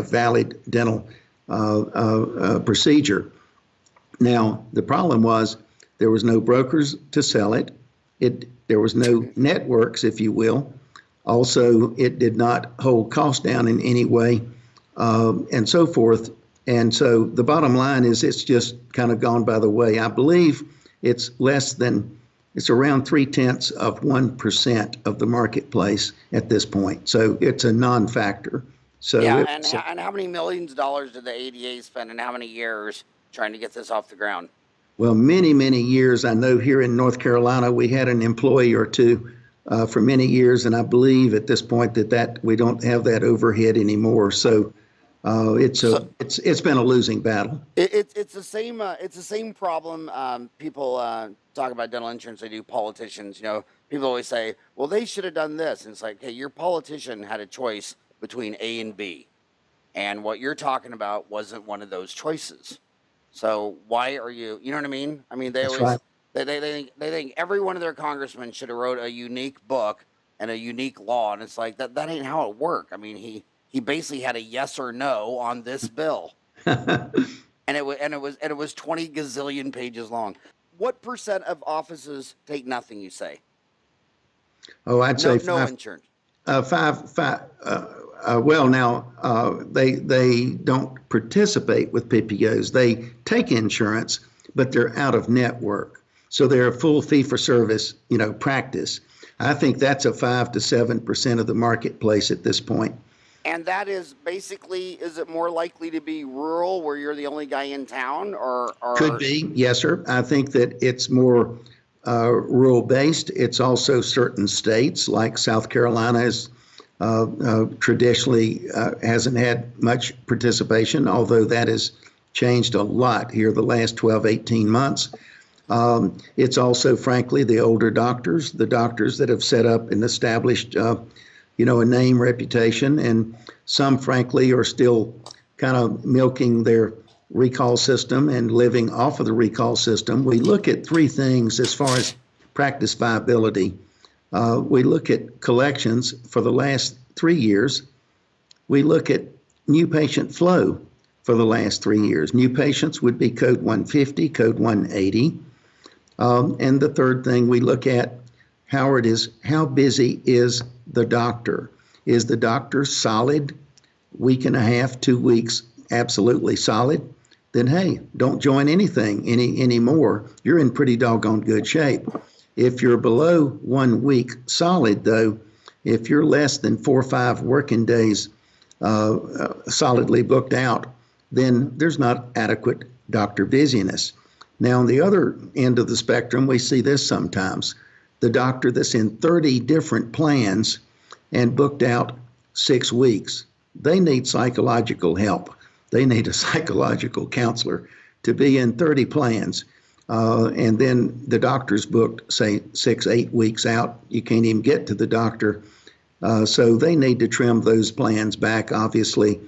valid dental procedure. Now, the problem was there was no brokers to sell it. There was no networks, if you will. Also, it did not hold costs down in any way, and so forth. And so the bottom line is it's just kind of gone by the way. I believe it's around 0.3% of the marketplace at this point. So it's a non-factor. So yeah, and how many millions of dollars did the ADA spend and how many years trying to get this off the ground? Well, many, many years. I know here in North Carolina, we had an employee or two for many years, and I believe at this point that we don't have that overhead anymore. So it's been a losing battle. It's the same problem. People talk about dental insurance. They do politicians. People always say, "Well, they should have done this." And it's like, hey, your politician had a choice between A and B, and what you're talking about wasn't one of those choices. So why are you? You know what I mean? I mean, they That's always right. they think every one of their congressmen should have wrote a unique book and a unique law, and it's like that ain't how it worked. I mean, he basically had a yes or no on this bill, and it was 20 gazillion pages long. What percent of offices take nothing? You say? Oh, I'd say no insurance. Well, now they don't participate with PPOs. They take insurance, but they're out of network, so they're a full fee-for-service, practice. I think that's a 5 to 7% of the marketplace at this point. And that is basically, is it more likely to be rural where you're the only guy in town, or Could be, yes, sir. I think that it's more rural based. It's also certain states like South Carolina is traditionally hasn't had much participation, although that has changed a lot here the last 12, 18 months. It's also, frankly, the older doctors, the doctors that have set up and established, a name, reputation, and some, frankly, are still kind of milking their recall system and living off of the recall system. We look at three things as far as practice viability. We look at collections for the last 3 years. We look at new patient flow for the last 3 years. New patients would be code 150, code 180. And the third thing we look at, Howard, is how busy is the doctor? Is the doctor solid? Week and a half, 2 weeks, absolutely solid? Then, hey, don't join anything anymore. You're in pretty doggone good shape. If you're below 1 week solid, though, if you're less than 4 or 5 working days solidly booked out, then there's not adequate doctor busyness. Now, on the other end of the spectrum, we see this sometimes. The doctor that's in 30 different plans and booked out 6 weeks, they need psychological help. They need a psychological counselor to be in 30 plans. And then the doctor's booked, say, 6, 8 weeks out. You can't even get to the doctor. So they need to trim those plans back, obviously.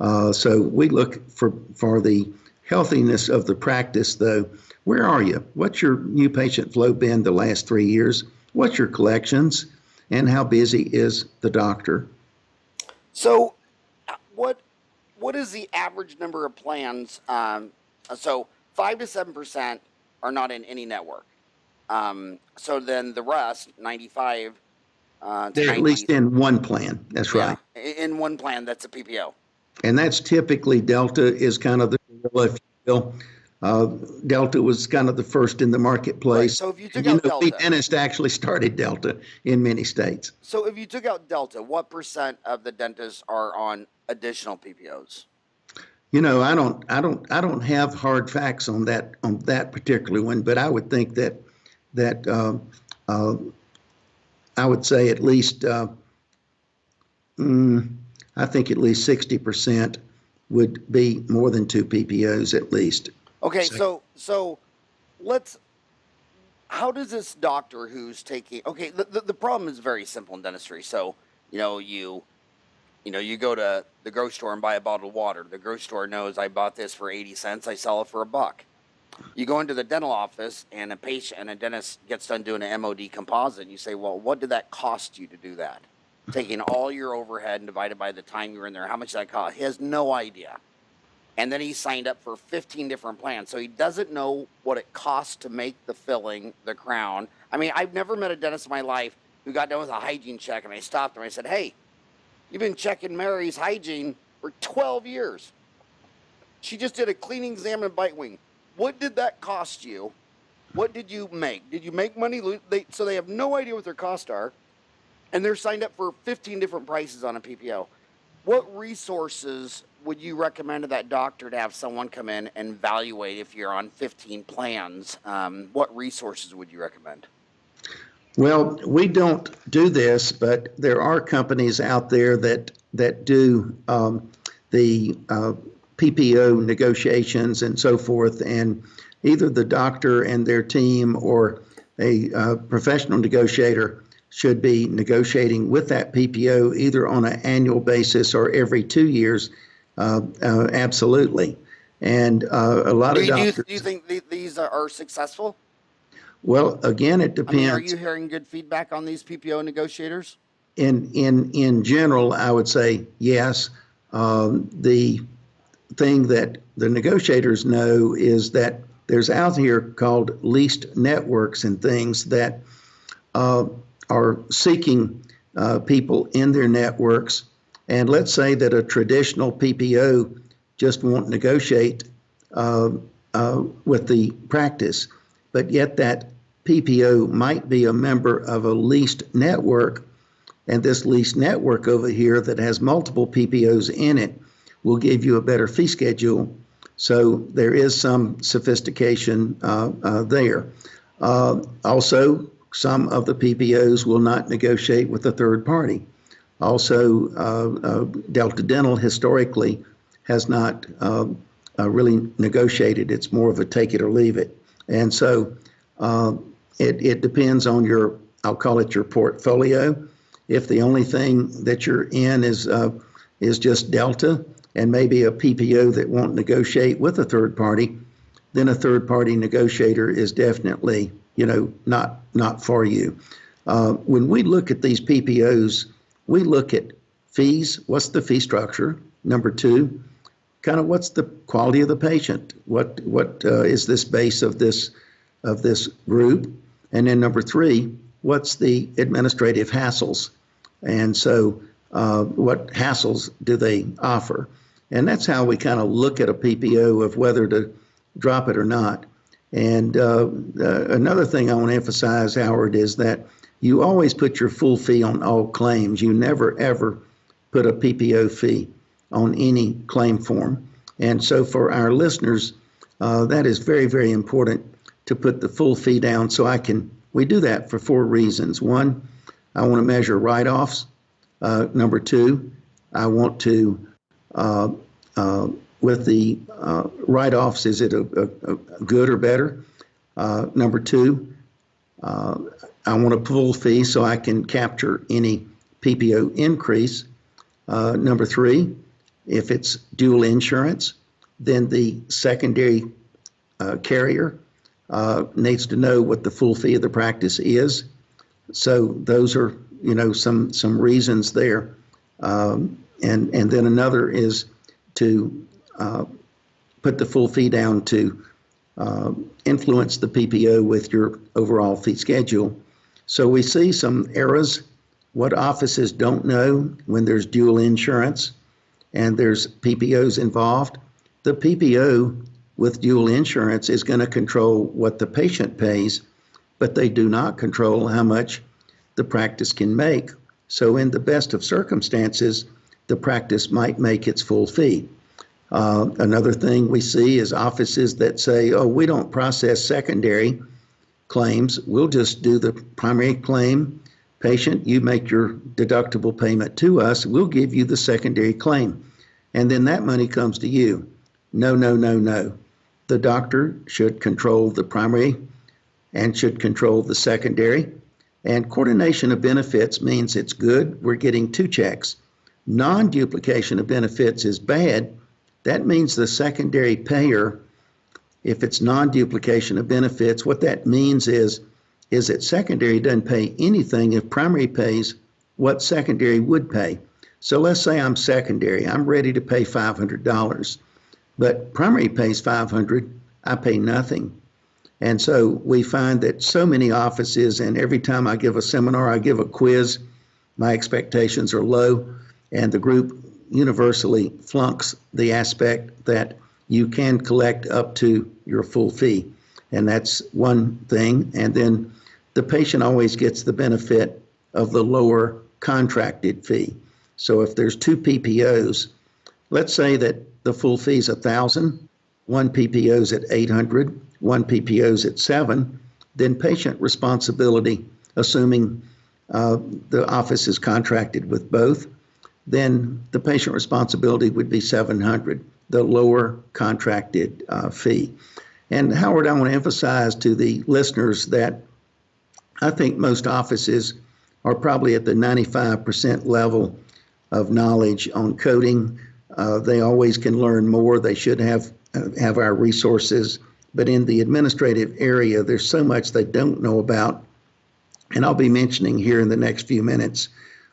So we look for the healthiness of the practice, though. Where are you? What's your new patient flow been the last 3 years? What's your collections? And how busy is the doctor? So, what is the average number of plans? So 5 to 7% are not in any network. So then the rest, 95 to They're at 90, least in one plan. That's yeah, right. in one plan that's a PPO. And that's typically Delta is kind of the gorilla, if you will. Delta was kind of the first in the Right. marketplace. So if you took And, out we Delta, dentists actually started Delta in many states. so if you took out Delta, what percent of the dentists are on additional PPOs? I don't have hard facts on that particular one, but I would think that I would say at least I think at least 60% would be more than 2 PPOs at least. Okay, so let's. How does this doctor who's taking? Okay, the problem is very simple in dentistry. So you go to the grocery store and buy a bottle of water. The grocery store knows I bought this for 80 cents. I sell it for $1. You go into the dental office and a dentist gets done doing an MOD composite. And you say, well, what did that cost you to do that? Taking all your overhead and divided by the time you were in there, how much did that cost? He has no idea. And then he signed up for 15 different plans. So he doesn't know what it costs to make the filling, the crown. I mean, I've never met a dentist in my life who got done with a hygiene check and I stopped him and I said, hey, you've been checking Mary's hygiene for 12 years. She just did a cleaning exam and bite wing. What did that cost you? What did you make? Did you make money? So they have no idea what their costs are. And they're signed up for 15 different prices on a PPO. What resources would you recommend to that doctor to have someone come in and evaluate if you're on 15 plans? What resources would you recommend? Well, we don't do this, but there are companies out there that do the PPO negotiations and so forth, and either the doctor and their team or a professional negotiator should be negotiating with that PPO either on an annual basis or every 2 years. Absolutely. And a lot of doctors. Do you think these are successful? Well, again, it depends. I mean, are you hearing good feedback on these PPO negotiators? In general, I would say yes. The thing that the negotiators know is that there's out here called leased networks and things that are seeking people in their networks. And let's say that a traditional PPO just won't negotiate with the practice, but yet that PPO might be a member of a leased network, and this leased network over here that has multiple PPOs in it will give you a better fee schedule. So there is some sophistication there. Also, some of the PPOs will not negotiate with a third party. Also, Delta Dental historically has not really negotiated. It's more of a take it or leave it. And so it depends on your, I'll call it your portfolio. If the only thing that you're in is just Delta and maybe a PPO that won't negotiate with a third party, then a third party negotiator is definitely, not for you. When we look at these PPOs, we look at fees. What's the fee structure? Number 2, kind of what's the quality of the patient? What is this base of this group? And then number 3, what's the administrative hassles? And so what hassles do they offer? And that's how we kind of look at a PPO of whether to drop it or not. And another thing I want to emphasize, Howard, is that you always put your full fee on all claims. You never, ever put a PPO fee on any claim form. And so for our listeners, that is very, very important to put the full fee down. So we do that for 4 reasons. 1, I want to measure write-offs. Number 2, I want to, with the write-offs, is it a good or better? Number 2, I want a full fee so I can capture any PPO increase. Number 3, if it's dual insurance, then the secondary carrier needs to know what the full fee of the practice is. So those are, some reasons there. And then another is to put the full fee down to influence the PPO with your overall fee schedule. So we see some errors. What offices don't know when there's dual insurance and there's PPOs involved. The PPO with dual insurance is going to control what the patient pays, but they do not control how much the practice can make. So in the best of circumstances, the practice might make its full fee. Another thing we see is offices that say, oh, we don't process secondary claims. We'll just do the primary claim. Patient, you make your deductible payment to us. We'll give you the secondary claim. And then that money comes to you. No, no, no, no. The doctor should control the primary and should control the secondary. And coordination of benefits means it's good. We're getting two checks. Non-duplication of benefits is bad. That means the secondary payer, if it's non-duplication of benefits, what that means is that secondary doesn't pay anything if primary pays what secondary would pay. So let's say I'm secondary. I'm ready to pay $500, but primary pays $500. I pay nothing. And so we find that so many offices, and every time I give a seminar, I give a quiz, my expectations are low, and the group universally flunks the aspect that you can collect up to your full fee. And that's one thing. And then the patient always gets the benefit of the lower contracted fee. So if there's two PPOs, let's say that the full fee is $1,000, one PPO's at $800, one PPO's at $700, then patient responsibility, assuming the office is contracted with both, then the patient responsibility would be $700, the lower contracted fee. And Howard, I want to emphasize to the listeners that I think most offices are probably at the 95% level of knowledge on coding. They always can learn more. They should have our resources. But in the administrative area, there's so much they don't know about. And I'll be mentioning here in the next few minutes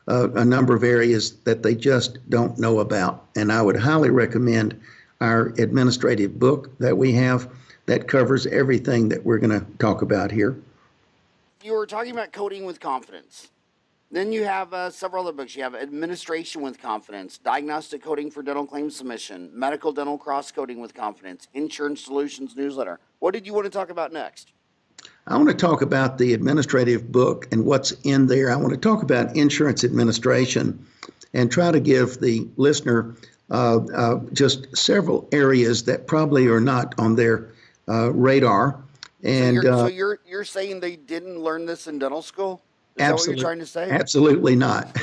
a number of areas that they just don't know about. And I would highly recommend our administrative book that we have that covers everything that we're going to talk about here. You were talking about coding with confidence. Then you have several other books. You have Administration with Confidence, Diagnostic Coding for Dental Claims Submission, Medical Dental Cross Coding with Confidence, Insurance Solutions Newsletter. What did you want to talk about next? I want to talk about the administrative book and what's in there. I want to talk about insurance administration and try to give the listener just several areas that probably are not on their radar. And so you're saying they didn't learn this in dental school? Is that what you're trying to say? Absolutely not.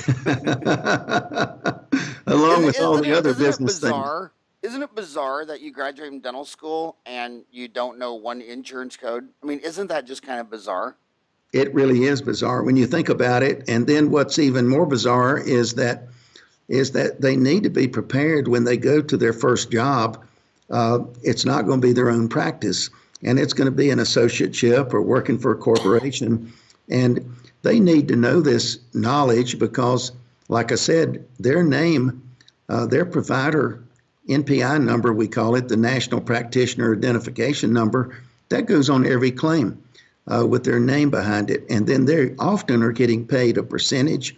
Along with all the other business things. Isn't it bizarre that you graduate from dental school and you don't know one insurance code? I mean, isn't that just kind of bizarre? It really is bizarre when you think about it. And then what's even more bizarre is that they need to be prepared when they go to their first job. It's not going to be their own practice, and it's going to be an associateship or working for a corporation. And they need to know this knowledge because, like I said, their name, their provider NPI number, we call it, the National Practitioner Identification Number, that goes on every claim with their name behind it. And then they often are getting paid a percentage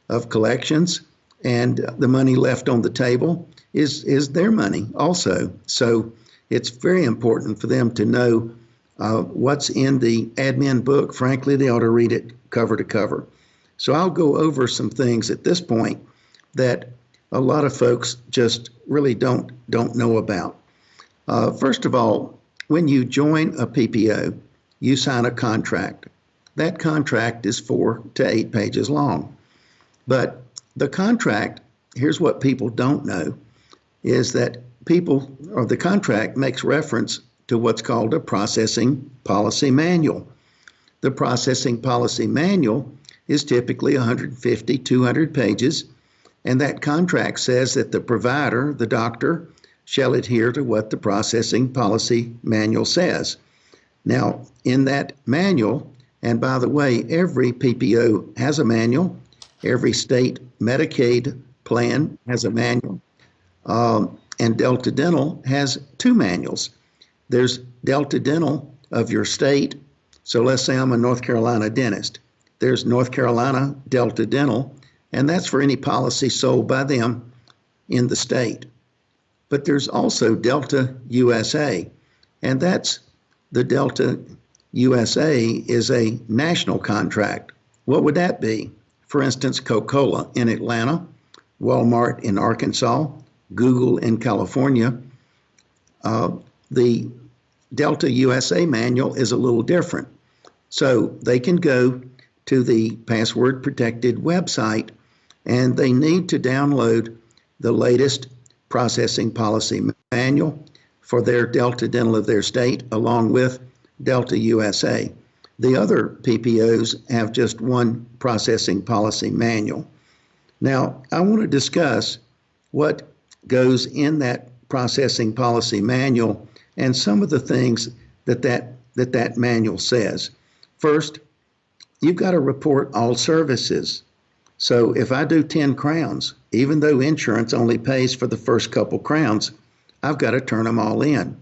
of collections, and the money left on the table is their money also. So it's very important for them to know what's in the admin book. Frankly, they ought to read it cover to cover. So I'll go over some things at this point that a lot of folks just really don't know about. First of all, when you join a PPO, you sign a contract. That contract is 4 to 8 pages long. But the contract, here's what people don't know, is that the contract makes reference to what's called a processing policy manual. The processing policy manual is typically 150, 200 pages, and that contract says that the provider, the doctor, shall adhere to what the processing policy manual says. Now, in that manual, and by the way, every PPO has a manual, every state Medicaid plan has a manual, and Delta Dental has two manuals. There's Delta Dental of your state. So let's say I'm a North Carolina dentist. There's North Carolina Delta Dental, and that's for any policy sold by them in the state. But there's also Delta USA, and that's the Delta USA is a national contract. What would that be? For instance, Coca-Cola in Atlanta, Walmart in Arkansas, Google in California. The Delta USA manual is a little different. So they can go to the password protected website and they need to download the latest processing policy manual for their Delta Dental of their state along with Delta USA. The other PPOs have just one processing policy manual. Now, I want to discuss what goes in that processing policy manual and some of the things that manual says. First, you've got to report all services. So if I do 10 crowns, even though insurance only pays for the first couple crowns, I've got to turn them all in.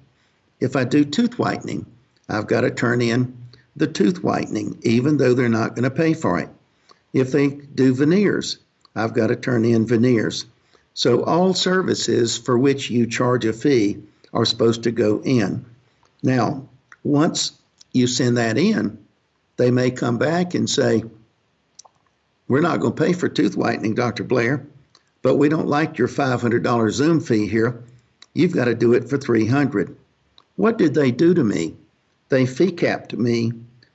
If I do tooth whitening, I've got to turn in the tooth whitening, even though they're not going to pay for it. If they do veneers, I've got to turn in veneers. So all services for which you charge a fee are supposed to go in. Now, once you send that in, they may come back and say, we're not going to pay for tooth whitening, Dr. Blair, but we don't like your $500 Zoom fee here. You've got to do it for $300. What did they do to me? They fee capped me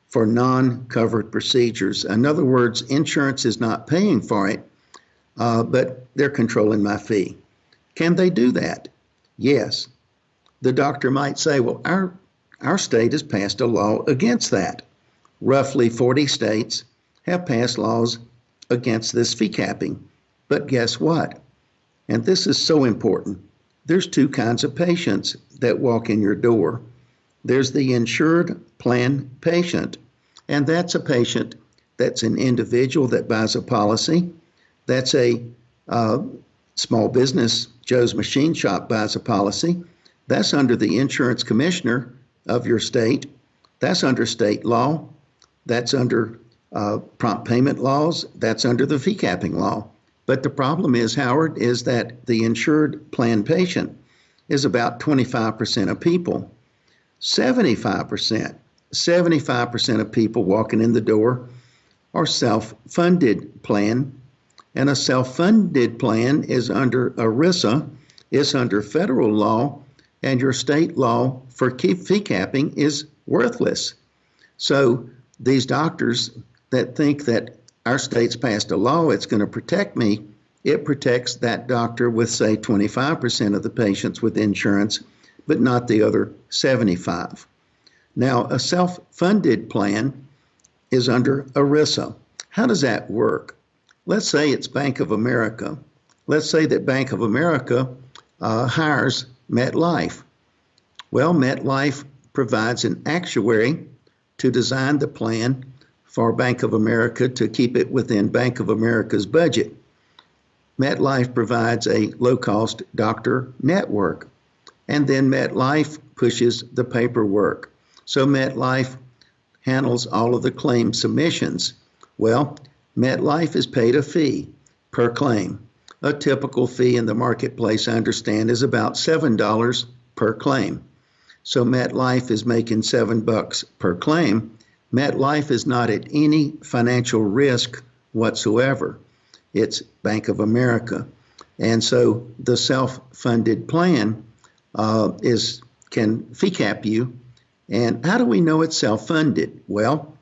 for non-covered procedures. In other words, insurance is not paying for it, but they're controlling my fee. Can they do that? Yes. The doctor might say, well, our state has passed a law against that. Roughly 40 states have passed laws against this fee capping. But guess what? And this is so important. There's two kinds of patients that walk in your door. There's the insured plan patient, and that's a patient that's an individual that buys a policy. That's a small business, Joe's Machine Shop buys a policy. That's under the insurance commissioner of your state. That's under state law. That's under prompt payment laws. That's under the fee capping law. But the problem is, Howard, is that the insured plan patient is about 25% of people. 75% of people walking in the door are self-funded plan. And a self-funded plan is under ERISA, it's under federal law, and your state law for fee capping is worthless. So these doctors that think that our state's passed a law, it's going to protect me, it protects that doctor with, say, 25% of the patients with insurance, but not the other 75. Now, a self-funded plan is under ERISA. How does that work? Let's say it's Bank of America. Let's say that Bank of America hires MetLife. Well, MetLife provides an actuary to design the plan for Bank of America to keep it within Bank of America's budget. MetLife provides a low-cost doctor network, and then MetLife pushes the paperwork. So MetLife handles all of the claim submissions. Well, MetLife is paid a fee per claim. A typical fee in the marketplace, I understand, is about $7 per claim. So MetLife is making $7 per claim. MetLife is not at any financial risk whatsoever. It's Bank of America. And so the self-funded plan can fee cap you. And how do we know it's self-funded? Well,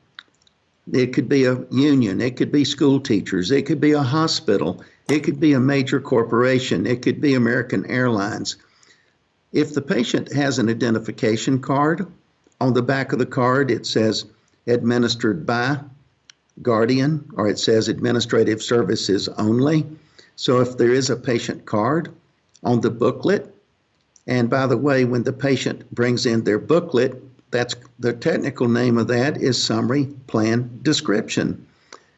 it could be a union, it could be school teachers, it could be a hospital, it could be a major corporation, it could be American Airlines. If the patient has an identification card, on the back of the card it says administered by Guardian, or it says administrative services only. So if there is a patient card on the booklet, and by the way, when the patient brings in their booklet, that's the technical name of that is summary plan description.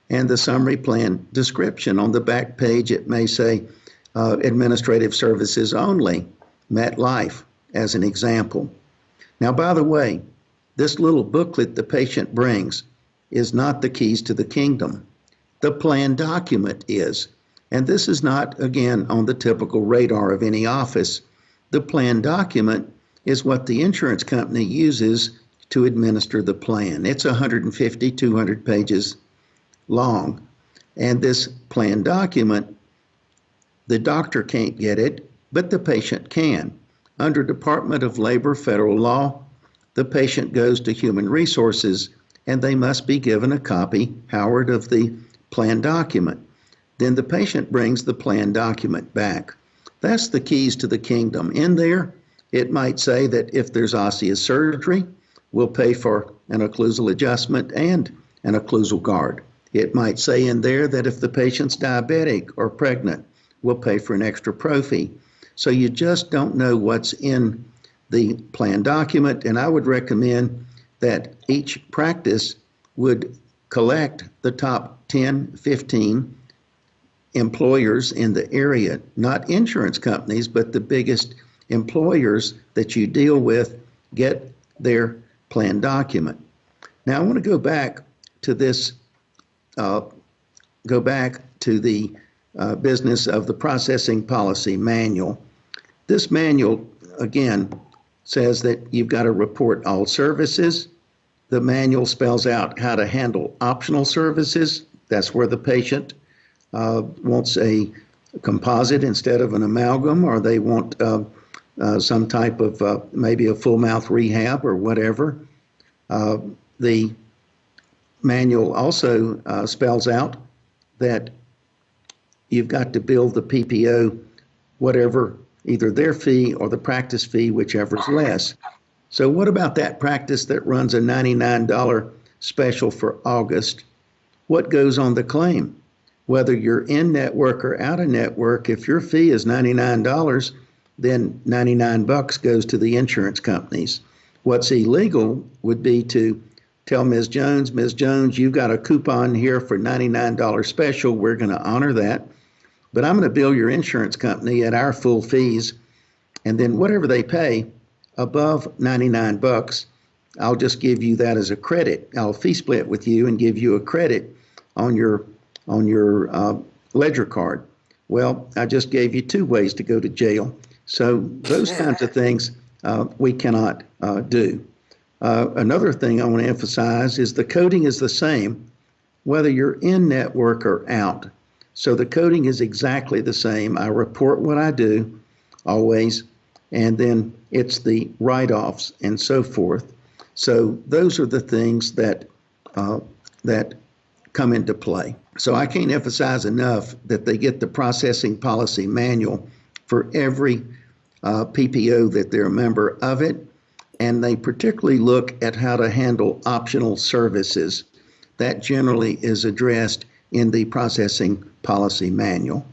And the summary plan description on the back page, it may say administrative services only, MetLife, as an example. Now, by the way, this little booklet the patient brings is not the keys to the kingdom. The plan document is. And this is not, again, on the typical radar of any office. The plan document is what the insurance company uses to administer the plan. It's 150, 200 pages long. And this plan document, the doctor can't get it, but the patient can. Under Department of Labor federal law, the patient goes to Human Resources and they must be given a copy, Howard, of the plan document. Then the patient brings the plan document back. That's the keys to the kingdom. In there, it might say that if there's osseous surgery, we'll pay for an occlusal adjustment and an occlusal guard. It might say in there that if the patient's diabetic or pregnant, we'll pay for an extra prophy. So you just don't know what's in the plan document, and I would recommend that each practice would collect the top 10, 15 employers in the area, not insurance companies, but the biggest employers that you deal with, get their plan document. Now I want to go back to this, the business of the processing policy manual. This manual, again, says that you've got to report all services. The manual spells out how to handle optional services. That's where the patient wants a composite instead of an amalgam, or they want some type of maybe a full mouth rehab or whatever. The manual also spells out that you've got to bill the PPO whatever, either their fee or the practice fee, whichever is less. So what about that practice that runs a $99 special for August? What goes on the claim? Whether you're in network or out of network, if your fee is $99, then $99 goes to the insurance companies. What's illegal would be to tell Ms. Jones, you've got a coupon here for $99 special. We're going to honor that, but I'm going to bill your insurance company at our full fees, and then whatever they pay above $99, I'll just give you that as a credit. I'll fee split with you and give you a credit on your ledger card. Well, I just gave you 2 ways to go to jail. So those kinds of things we cannot do. Another thing I want to emphasize is the coding is the same whether you're in network or out. So the coding is exactly the same. I report what I do always, and then it's the write-offs and so forth. So those are the things that that come into play. So I can't emphasize enough that they get the processing policy manual for every PPO that they're a member of it, and they particularly look at how to handle optional services. That generally is addressed in the processing policy manual.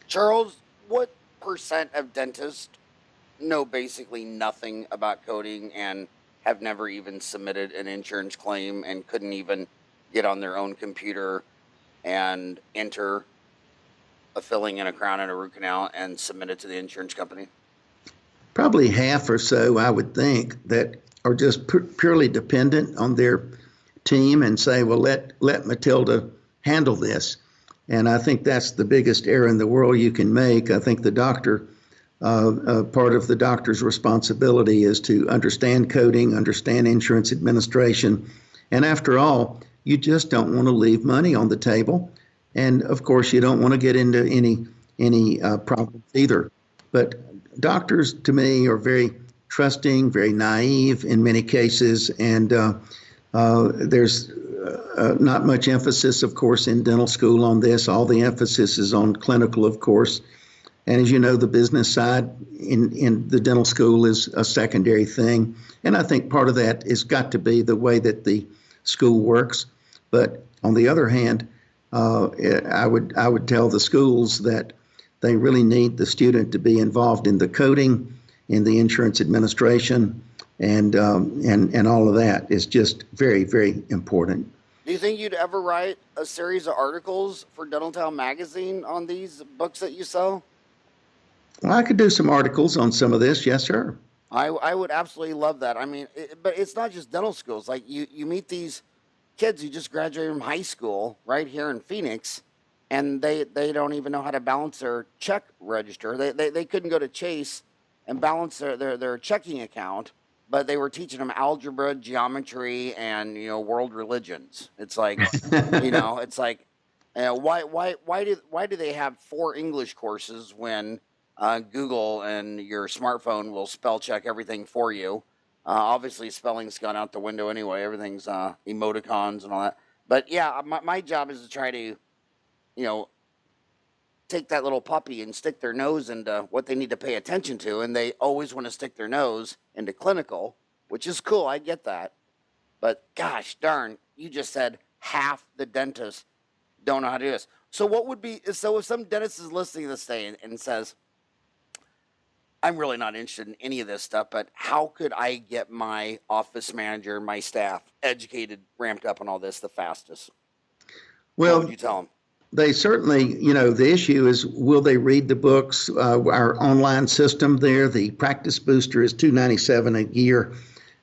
Charles, what percent of dentists know basically nothing about coding and have never even submitted an insurance claim and couldn't even get on their own computer and enter a filling in a crown and a root canal and submit it to the insurance company? Probably half or so, I would think, that are just purely dependent on their team and say, well, let Matilda handle this. And I think that's the biggest error in the world you can make. I think the doctor, part of the doctor's responsibility is to understand coding, understand insurance administration. And after all, you just don't want to leave money on the table. And of course, you don't want to get into any problems either. But doctors, to me, are very trusting, very naive in many cases. And there's not much emphasis, of course, in dental school on this. All the emphasis is on clinical, of course. And as you know, the business side in the dental school is a secondary thing. And I think part of that has got to be the way that the school works. But on the other hand, I would tell the schools that they really need the student to be involved in the coding, in the insurance administration, and all of that is just very, very important. Do you think you'd ever write a series of articles for Dental Town magazine on these books that you sell? Well, I could do some articles on some of this, yes, sir. I would absolutely love that. I mean, but it's not just dental schools. Like you meet these kids who just graduated from high school right here in Phoenix, and they don't even know how to balance their check register. They couldn't go to Chase and balance their checking account, but they were teaching them algebra, geometry, and world religions. It's like it's like why do they have 4 English courses when Google and your smartphone will spell check everything for you? Obviously, spelling's gone out the window anyway. Everything's emoticons and all that. But yeah, my job is to try to, take that little puppy and stick their nose into what they need to pay attention to. And they always want to stick their nose into clinical, which is cool. I get that. But gosh darn, you just said half the dentists don't know how to do this. So if some dentist is listening to this thing and says, I'm really not interested in any of this stuff, but how could I get my office manager, my staff educated, ramped up on all this the fastest? Well, what would you tell them? They certainly, the issue is, will they read the books? Our online system there, the Practice Booster, is $297 a year,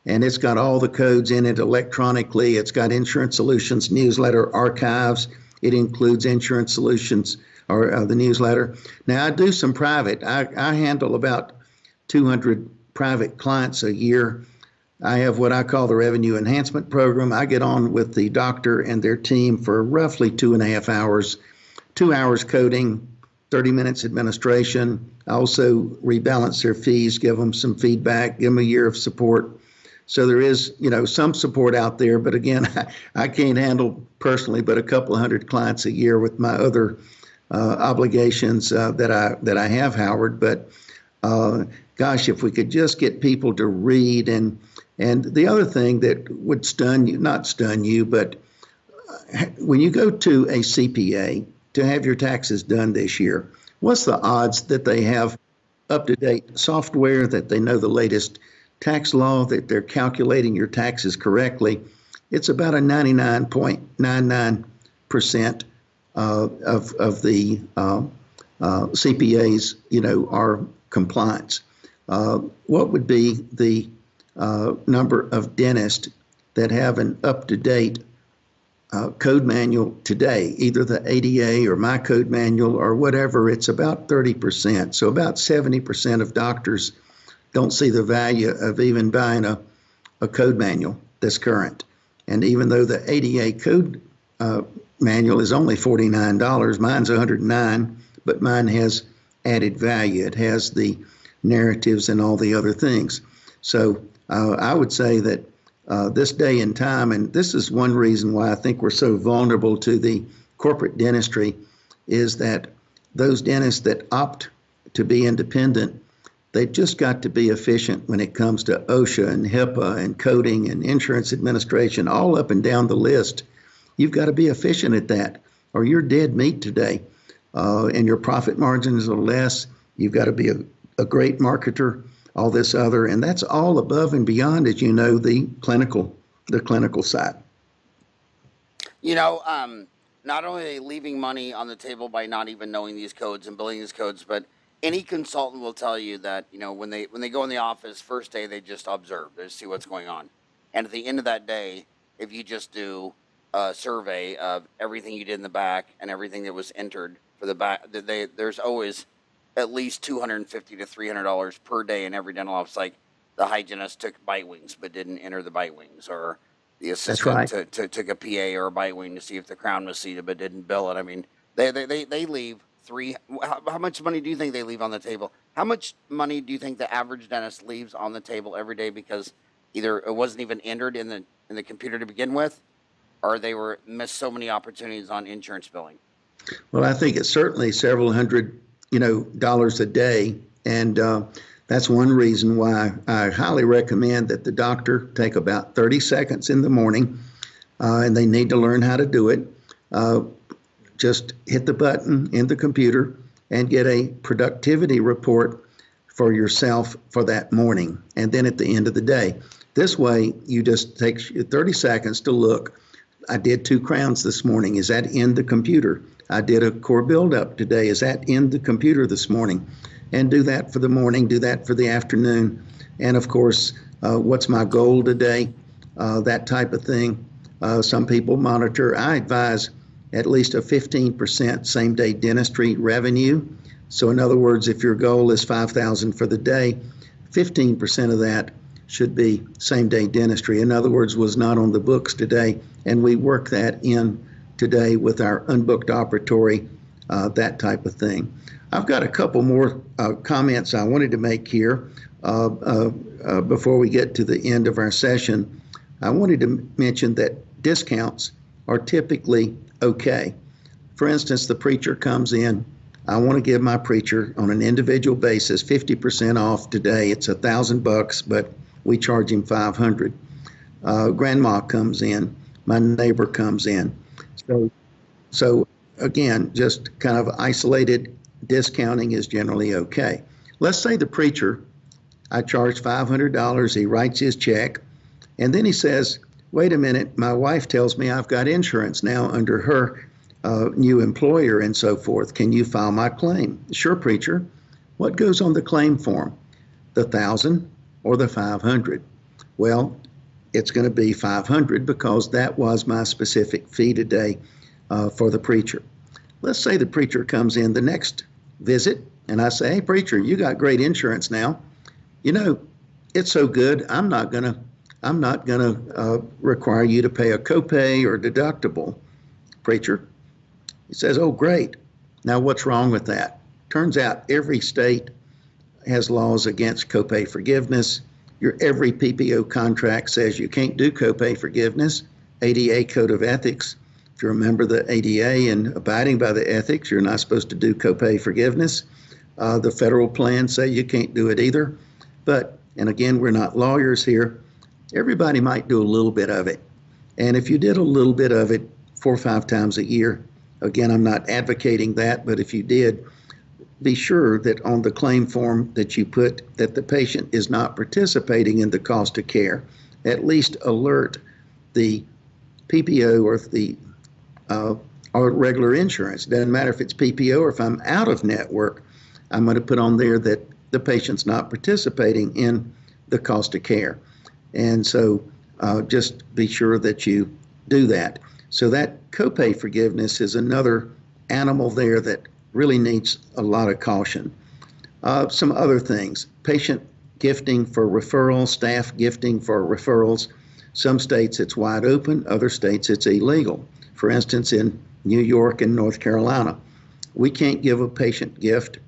and it's got all the codes in it electronically. It's got Insurance Solutions newsletter archives. It includes Insurance Solutions or the newsletter. Now, I do some private. I handle about 200 private clients a year. I have what I call the Revenue Enhancement Program. I get on with the doctor and their team for roughly 2.5 hours, 2 hours coding, 30 minutes administration. I also rebalance their fees, give them some feedback, give them a year of support. So there is, some support out there. But again, I can't handle personally but a couple of hundred clients a year with my other obligations that I have, Howard. But gosh, if we could just get people to read. And the other thing that would not stun you, but when you go to a CPA to have your taxes done this year, what's the odds that they have up-to-date software, that they know the latest tax law, that they're calculating your taxes correctly? It's about a 99.99% of the CPAs, are compliance. What would be the number of dentists that have an up-to-date code manual today, either the ADA or my code manual or whatever? It's about 30%. So about 70% of doctors don't see the value of even buying a code manual that's current. And even though the ADA code manual is only $49, mine's $109, but mine has added value. It has the narratives and all the other things. So I would say that this day and time, and this is one reason why I think we're so vulnerable to the corporate dentistry, is that those dentists that opt to be independent, they've just got to be efficient when it comes to OSHA and HIPAA and coding and insurance administration, all up and down the list. You've got to be efficient at that, or you're dead meat today, and your profit margins are less. You've got to be a great marketer, all this other, and that's all above and beyond, as you know, the clinical side. Not only are they leaving money on the table by not even knowing these codes and billing these codes, but any consultant will tell you that, when they go in the office, first day they just observe, they just see what's going on. And at the end of that day, if you just do a survey of everything you did in the back and everything that was entered for the back, there's always at least $250 to $300 per day in every dental office. Like the hygienist took bite wings but didn't enter the bite wings, or the assistant took a PA or a bite wing to see if the crown was seated but didn't bill it. I mean, they leave how much money do you think they leave on the table? How much money do you think the average dentist leaves on the table every day because either it wasn't even entered in the computer to begin with, or they missed so many opportunities on insurance billing? Well, I think it's certainly several hundred dollars a day. And that's one reason why I highly recommend that the doctor take about 30 seconds in the morning, and they need to learn how to do it. Just hit the button in the computer and get a productivity report for yourself for that morning, and then at the end of the day. This way, you just take 30 seconds to look. I did 2 crowns this morning. Is that in the computer? I did a core buildup today. Is that in the computer this morning? And do that for the morning, do that for the afternoon. And of course, what's my goal today? That type of thing. Some people monitor. I advise at least a 15% same-day dentistry revenue. So in other words, if your goal is $5,000 for the day, 15% of that should be same-day dentistry. In other words, was not on the books today, and we work that in today with our unbooked operatory, that type of thing. I've got a couple more comments I wanted to make here before we get to the end of our session. I wanted to mention that discounts are typically okay. For instance, the preacher comes in. I want to give my preacher on an individual basis 50% off today. It's $1,000, but we charge him $500. Grandma comes in. My neighbor comes in. So again, just kind of isolated discounting is generally okay. Let's say the preacher, I charge $500. He writes his check, and then he says, wait a minute, my wife tells me I've got insurance now under her new employer and so forth. Can you file my claim? Sure, preacher. What goes on the claim form? The 1,000 or the 500? Well, it's going to be 500 because that was my specific fee today for the preacher. Let's say the preacher comes in the next visit and I say, hey, preacher, you got great insurance now. You know, it's so good, I'm not gonna require you to pay a copay or deductible. Preacher, he says, oh, great. Now what's wrong with that? Turns out every state has laws against copay forgiveness. Every PPO contract says you can't do copay forgiveness. ADA Code of Ethics, if you're a member of the ADA and abiding by the ethics, you're not supposed to do copay forgiveness. The federal plans say you can't do it either. But, and again, we're not lawyers here, everybody might do a little bit of it. And if you did a little bit of it 4 or 5 times a year, again, I'm not advocating that, but if you did, be sure that on the claim form that you put that the patient is not participating in the cost of care. At least alert the PPO or the or regular insurance. Doesn't matter if it's PPO or if I'm out of network, I'm going to put on there that the patient's not participating in the cost of care. And so just be sure that you do that. So that copay forgiveness is another animal there that really needs a lot of caution. Some other things, patient gifting for referrals, staff gifting for referrals. Some states it's wide open, other states it's illegal. For instance, in New York and North Carolina, we can't give a patient gift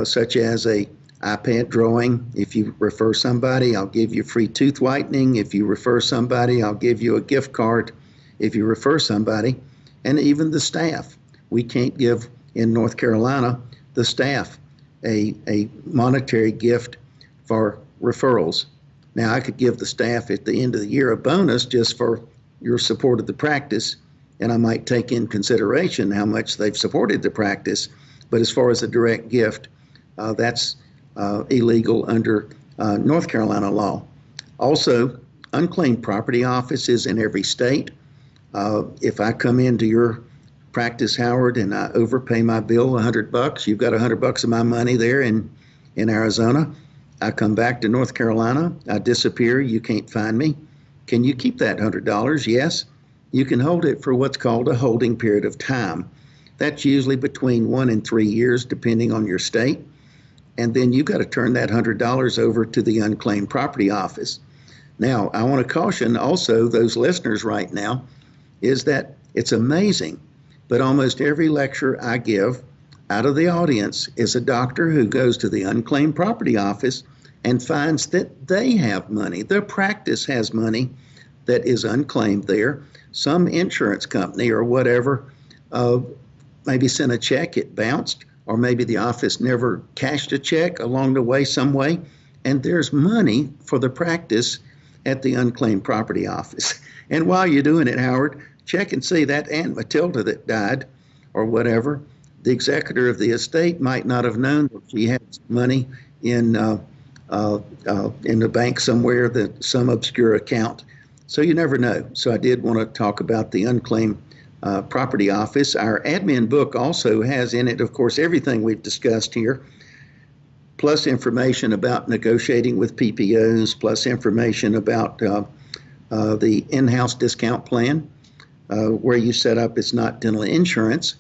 such as a iPad drawing. If you refer somebody, I'll give you free tooth whitening. If you refer somebody, I'll give you a gift card. If you refer somebody, and even the staff, we can't give in North Carolina the staff a monetary gift for referrals. Now, I could give the staff at the end of the year a bonus just for your support of the practice, and I might take in consideration how much they've supported the practice. But as far as a direct gift, that's illegal under North Carolina law. Also, unclaimed property offices in every state. If I come into your practice, Howard, and I overpay my bill $100, you've got $100 of my money there in Arizona. I come back to North Carolina, I disappear, you can't find me. Can you keep that $100? Yes. You can hold it for what's called a holding period of time. That's usually between 1 and 3 years, depending on your state. And then you've got to turn that $100 over to the unclaimed property office. Now, I want to caution also those listeners right now is that it's amazing, but almost every lecture I give out of the audience is a doctor who goes to the unclaimed property office and finds that they have money. Their practice has money that is unclaimed there. Some insurance company or whatever maybe sent a check, it bounced, or maybe the office never cashed a check along the way some way, and there's money for the practice at the unclaimed property office. And while you're doing it, Howard, check and see that Aunt Matilda that died or whatever, the executor of the estate might not have known that she had money in the bank somewhere, some obscure account. So you never know. So I did want to talk about the unclaimed property office. Our admin book also has in it, of course, everything we've discussed here, plus information about negotiating with PPOs, plus information about the in-house discount plan, where you set up, it's not dental insurance,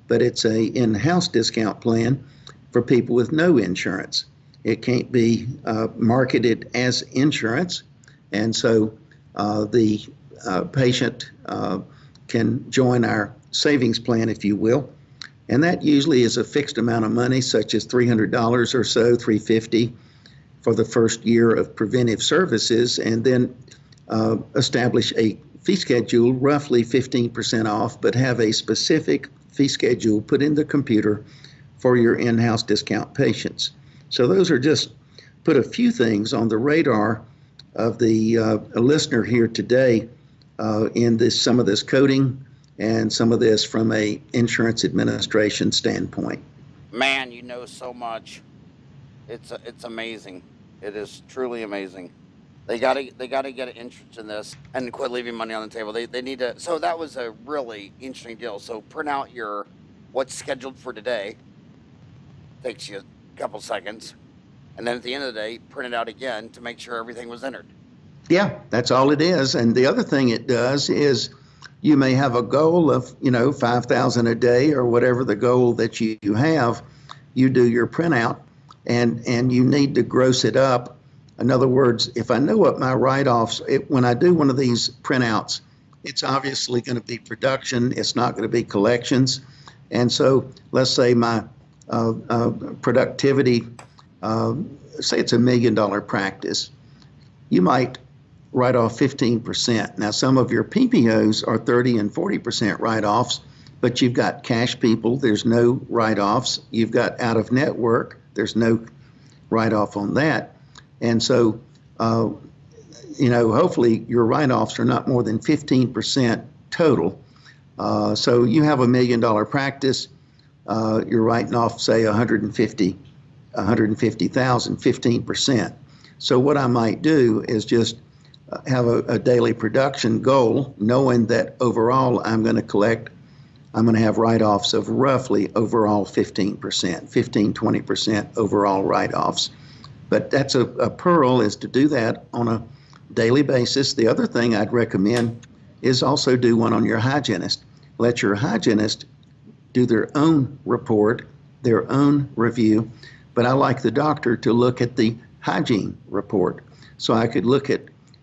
but it's a in-house discount plan for people with no insurance. It can't be marketed as insurance, and so the patient can join our savings plan, if you will, and that usually is a fixed amount of money, such as $300 or so, $350 for the first year of preventive services, and then establish a fee schedule, roughly 15% off, but have a specific fee schedule put in the computer for your in-house discount patients. So those are just put a few things on the radar of the listener here today in some of this coding and some of this from a insurance administration standpoint. Man, you know so much. It's amazing. It is truly amazing. They gotta get an interest in this and quit leaving money on the table. They need to. So that was a really interesting deal. So print out what's scheduled for today. Takes you a couple seconds, and then at the end of the day, print it out again to make sure everything was entered. Yeah, that's all it is. And the other thing it does is you may have a goal of, 5,000 a day or whatever the goal that you have. You do your printout and you need to gross it up. In other words, if I know what my write-offs, when I do one of these printouts, it's obviously going to be production. It's not going to be collections. And so let's say my productivity, say it's $1 million practice, you might write off 15%. Now, some of your PPOs are 30 and 40% write-offs, but you've got cash people, there's no write-offs. You've got out-of-network, there's no write-off on that. And so, hopefully your write-offs are not more than 15% total. So you have $1 million practice, you're writing off, say, 150,000, 15%. So what I might do is just have a daily production goal, knowing that overall I'm going to have write-offs of roughly overall 15%, 20% overall write-offs. But that's a pearl, is to do that on a daily basis. The other thing I'd recommend is also do one on your hygienist. Let your hygienist do their own report, their own review, but I like the doctor to look at the hygiene report. So I could look at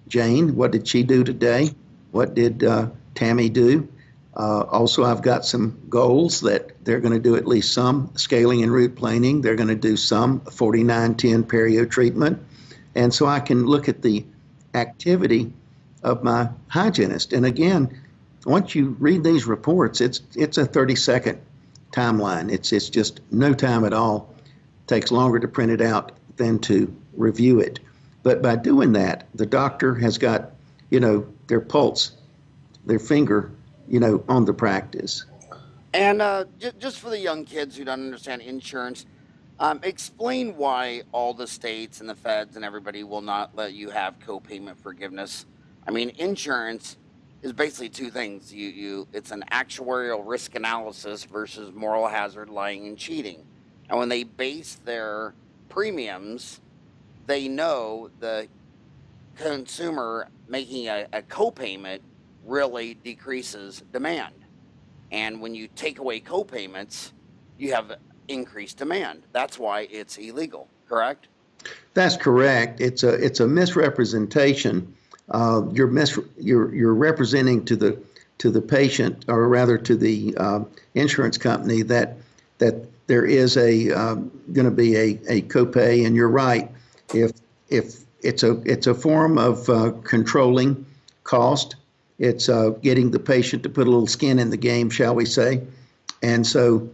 Jane, what did she do today? What did Tammy do? Also, I've got some goals that they're going to do at least some scaling and root planing. They're going to do some 4910 perio treatment. And so I can look at the activity of my hygienist. And again, once you read these reports, it's a 30-second timeline. It's just no time at all. It takes longer to print it out than to review it. But by doing that, the doctor has got, their pulse, their finger, on the practice. And just for the young kids who don't understand insurance, explain why all the states and the feds and everybody will not let you have co-payment forgiveness. I mean, insurance is basically two things. It's an actuarial risk analysis versus moral hazard, lying, and cheating. And when they base their premiums, they know the consumer making a co-payment really decreases demand. And when you take away co-payments, you have increased demand. That's why it's illegal, correct? That's correct. It's a misrepresentation. You're representing to the patient, or rather to the insurance company, that there is going to be a copay, and you're right. If it's a form of controlling cost, it's getting the patient to put a little skin in the game, shall we say, and so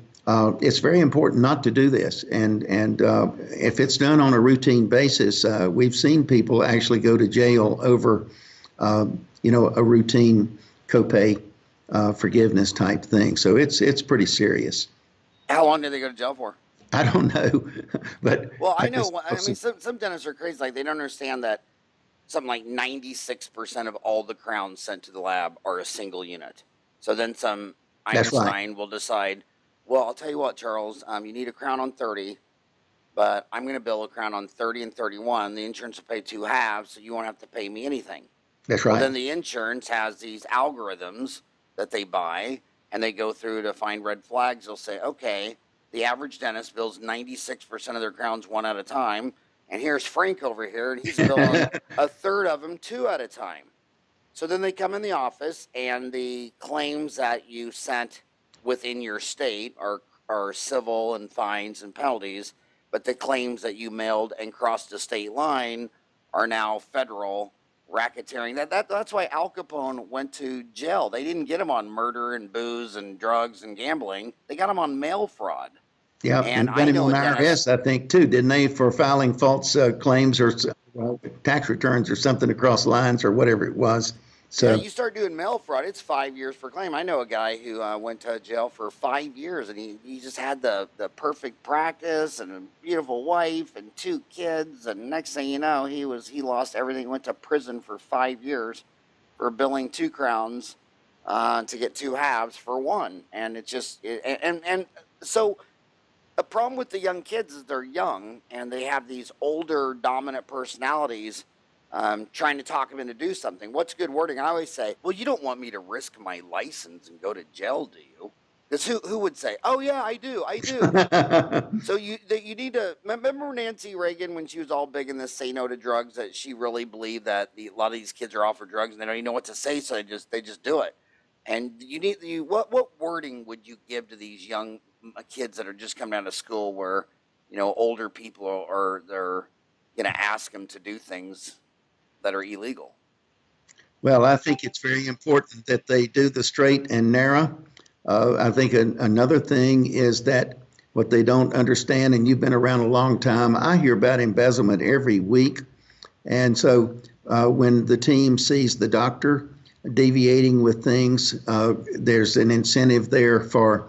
it's very important not to do this. And if it's done on a routine basis, we've seen people actually go to jail over a routine copay forgiveness type thing. So it's pretty serious. How long did they go to jail for? I don't know, but Well, I know. just I mean, some dentists are crazy. Like, they don't understand that something like 96% of all the crowns sent to the lab are a single unit. So then some that's right. Einstein will decide, well, I'll tell you what, Charles, you need a crown on 30, but I'm going to bill a crown on 30 and 31. The insurance will pay two halves, so you won't have to pay me anything. That's Well, right. then the insurance has these algorithms that they buy, and they go through to find red flags. They'll say, okay, the average dentist bills 96% of their crowns one at a time, and here's Frank over here, and he's billing a third of them two at a time. So then they come in the office, and the claims that you sent within your state are civil and fines and penalties, but the claims that you mailed and crossed the state line are now federal racketeering. That's why Al Capone went to jail. They didn't get him on murder and booze and drugs and gambling. They got him on mail fraud. Yeah, And and got I him know on a dentist. IRS, I think, too, didn't they, for filing false claims or tax returns or something across lines or whatever it was. Yeah, So you start doing mail fraud, it's 5 years per claim. I know a guy who went to jail for 5 years, and he just had the perfect practice and a beautiful wife and two kids. And next thing you know, he lost everything. Went to prison for 5 years for billing two crowns to get two halves for one. And it's just and so the problem with the young kids is they're young and they have these older dominant personalities trying to talk them into do something. What's good wording? I always say, well, you don't want me to risk my license and go to jail, do you? Because who would say, oh yeah, I do. So you need to remember Nancy Reagan when she was all big in this say no to drugs, that she really believed that a lot of these kids are offered drugs and they don't even know what to say, so they just do it. And what wording would you give to these young kids that are just coming out of school, where older people they're going to ask them to do things that are illegal? well, I think it's very important that they do the straight and narrow. I think another thing is that what they don't understand, and you've been around a long time, I hear about embezzlement every week. And so when the team sees the doctor deviating with things, there's an incentive there for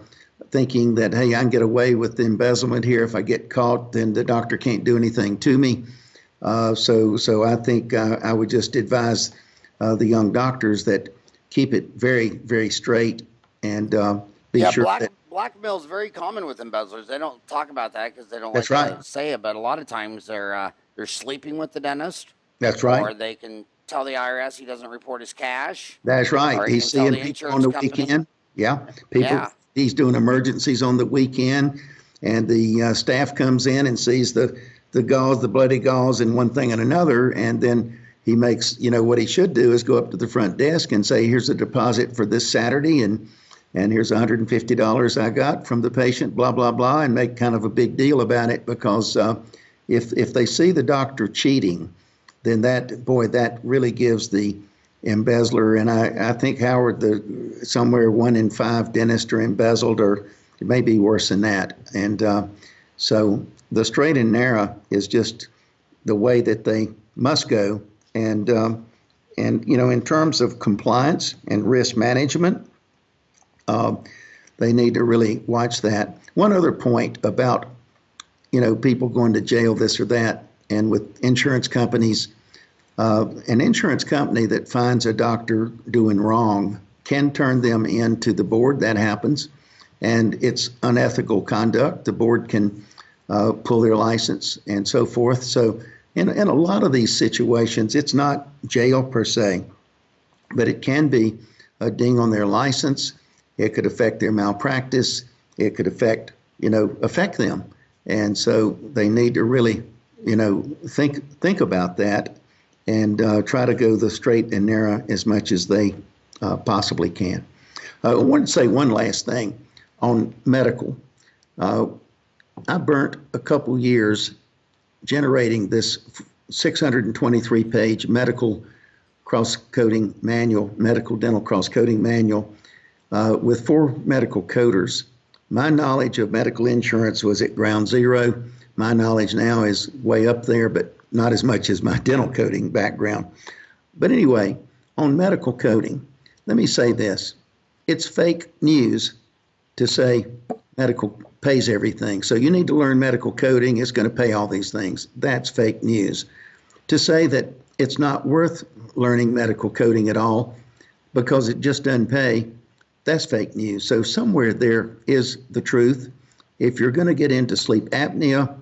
thinking that, hey, I can get away with the embezzlement here. If I get caught, then the doctor can't do anything to me. So I think I would just advise the young doctors that keep it very, very straight and be sure that. Blackmail is very common with embezzlers. They don't talk about that because they don't like That's right. to say it. But a lot of times they're sleeping with the dentist, That's or right. they can tell the IRS he doesn't report his cash, That's or right. he He's can tell seeing the people on insurance the company. weekend. Yeah. People. Yeah. He's doing emergencies on the weekend, and the staff comes in and sees the gauze, the bloody gauze, and one thing and another, and then he makes, what he should do is go up to the front desk and say, here's a deposit for this Saturday, and here's $150 I got from the patient, blah, blah, blah, and make kind of a big deal about it, because if they see the doctor cheating, then that really gives the embezzler, and I think, Howard, somewhere 1 in 5 dentists are embezzled, or it may be worse than that. And so the straight and narrow is just the way that they must go. And in terms of compliance and risk management, they need to really watch that. One other point about, people going to jail, this or that, and with insurance companies, an insurance company that finds a doctor doing wrong can turn them into the board. That happens, and it's unethical conduct. The board can pull their license and so forth. So in a lot of these situations, it's not jail per se, but it can be a ding on their license. It could affect their malpractice. It could affect them. And so they need to really, think about that, and try to go the straight and narrow as much as they possibly can. I want to say one last thing on medical. I burnt a couple years generating this 623-page medical cross-coding manual, medical dental cross-coding manual, with 4 medical coders. My knowledge of medical insurance was at ground zero. My knowledge now is way up there, but not as much as my dental coding background. But anyway, on medical coding, let me say this. It's fake news to say medical pays everything. So you need to learn medical coding. It's going to pay all these things. That's fake news. To say that it's not worth learning medical coding at all because it just doesn't pay, that's fake news. So somewhere there is the truth. If you're going to get into sleep apnea,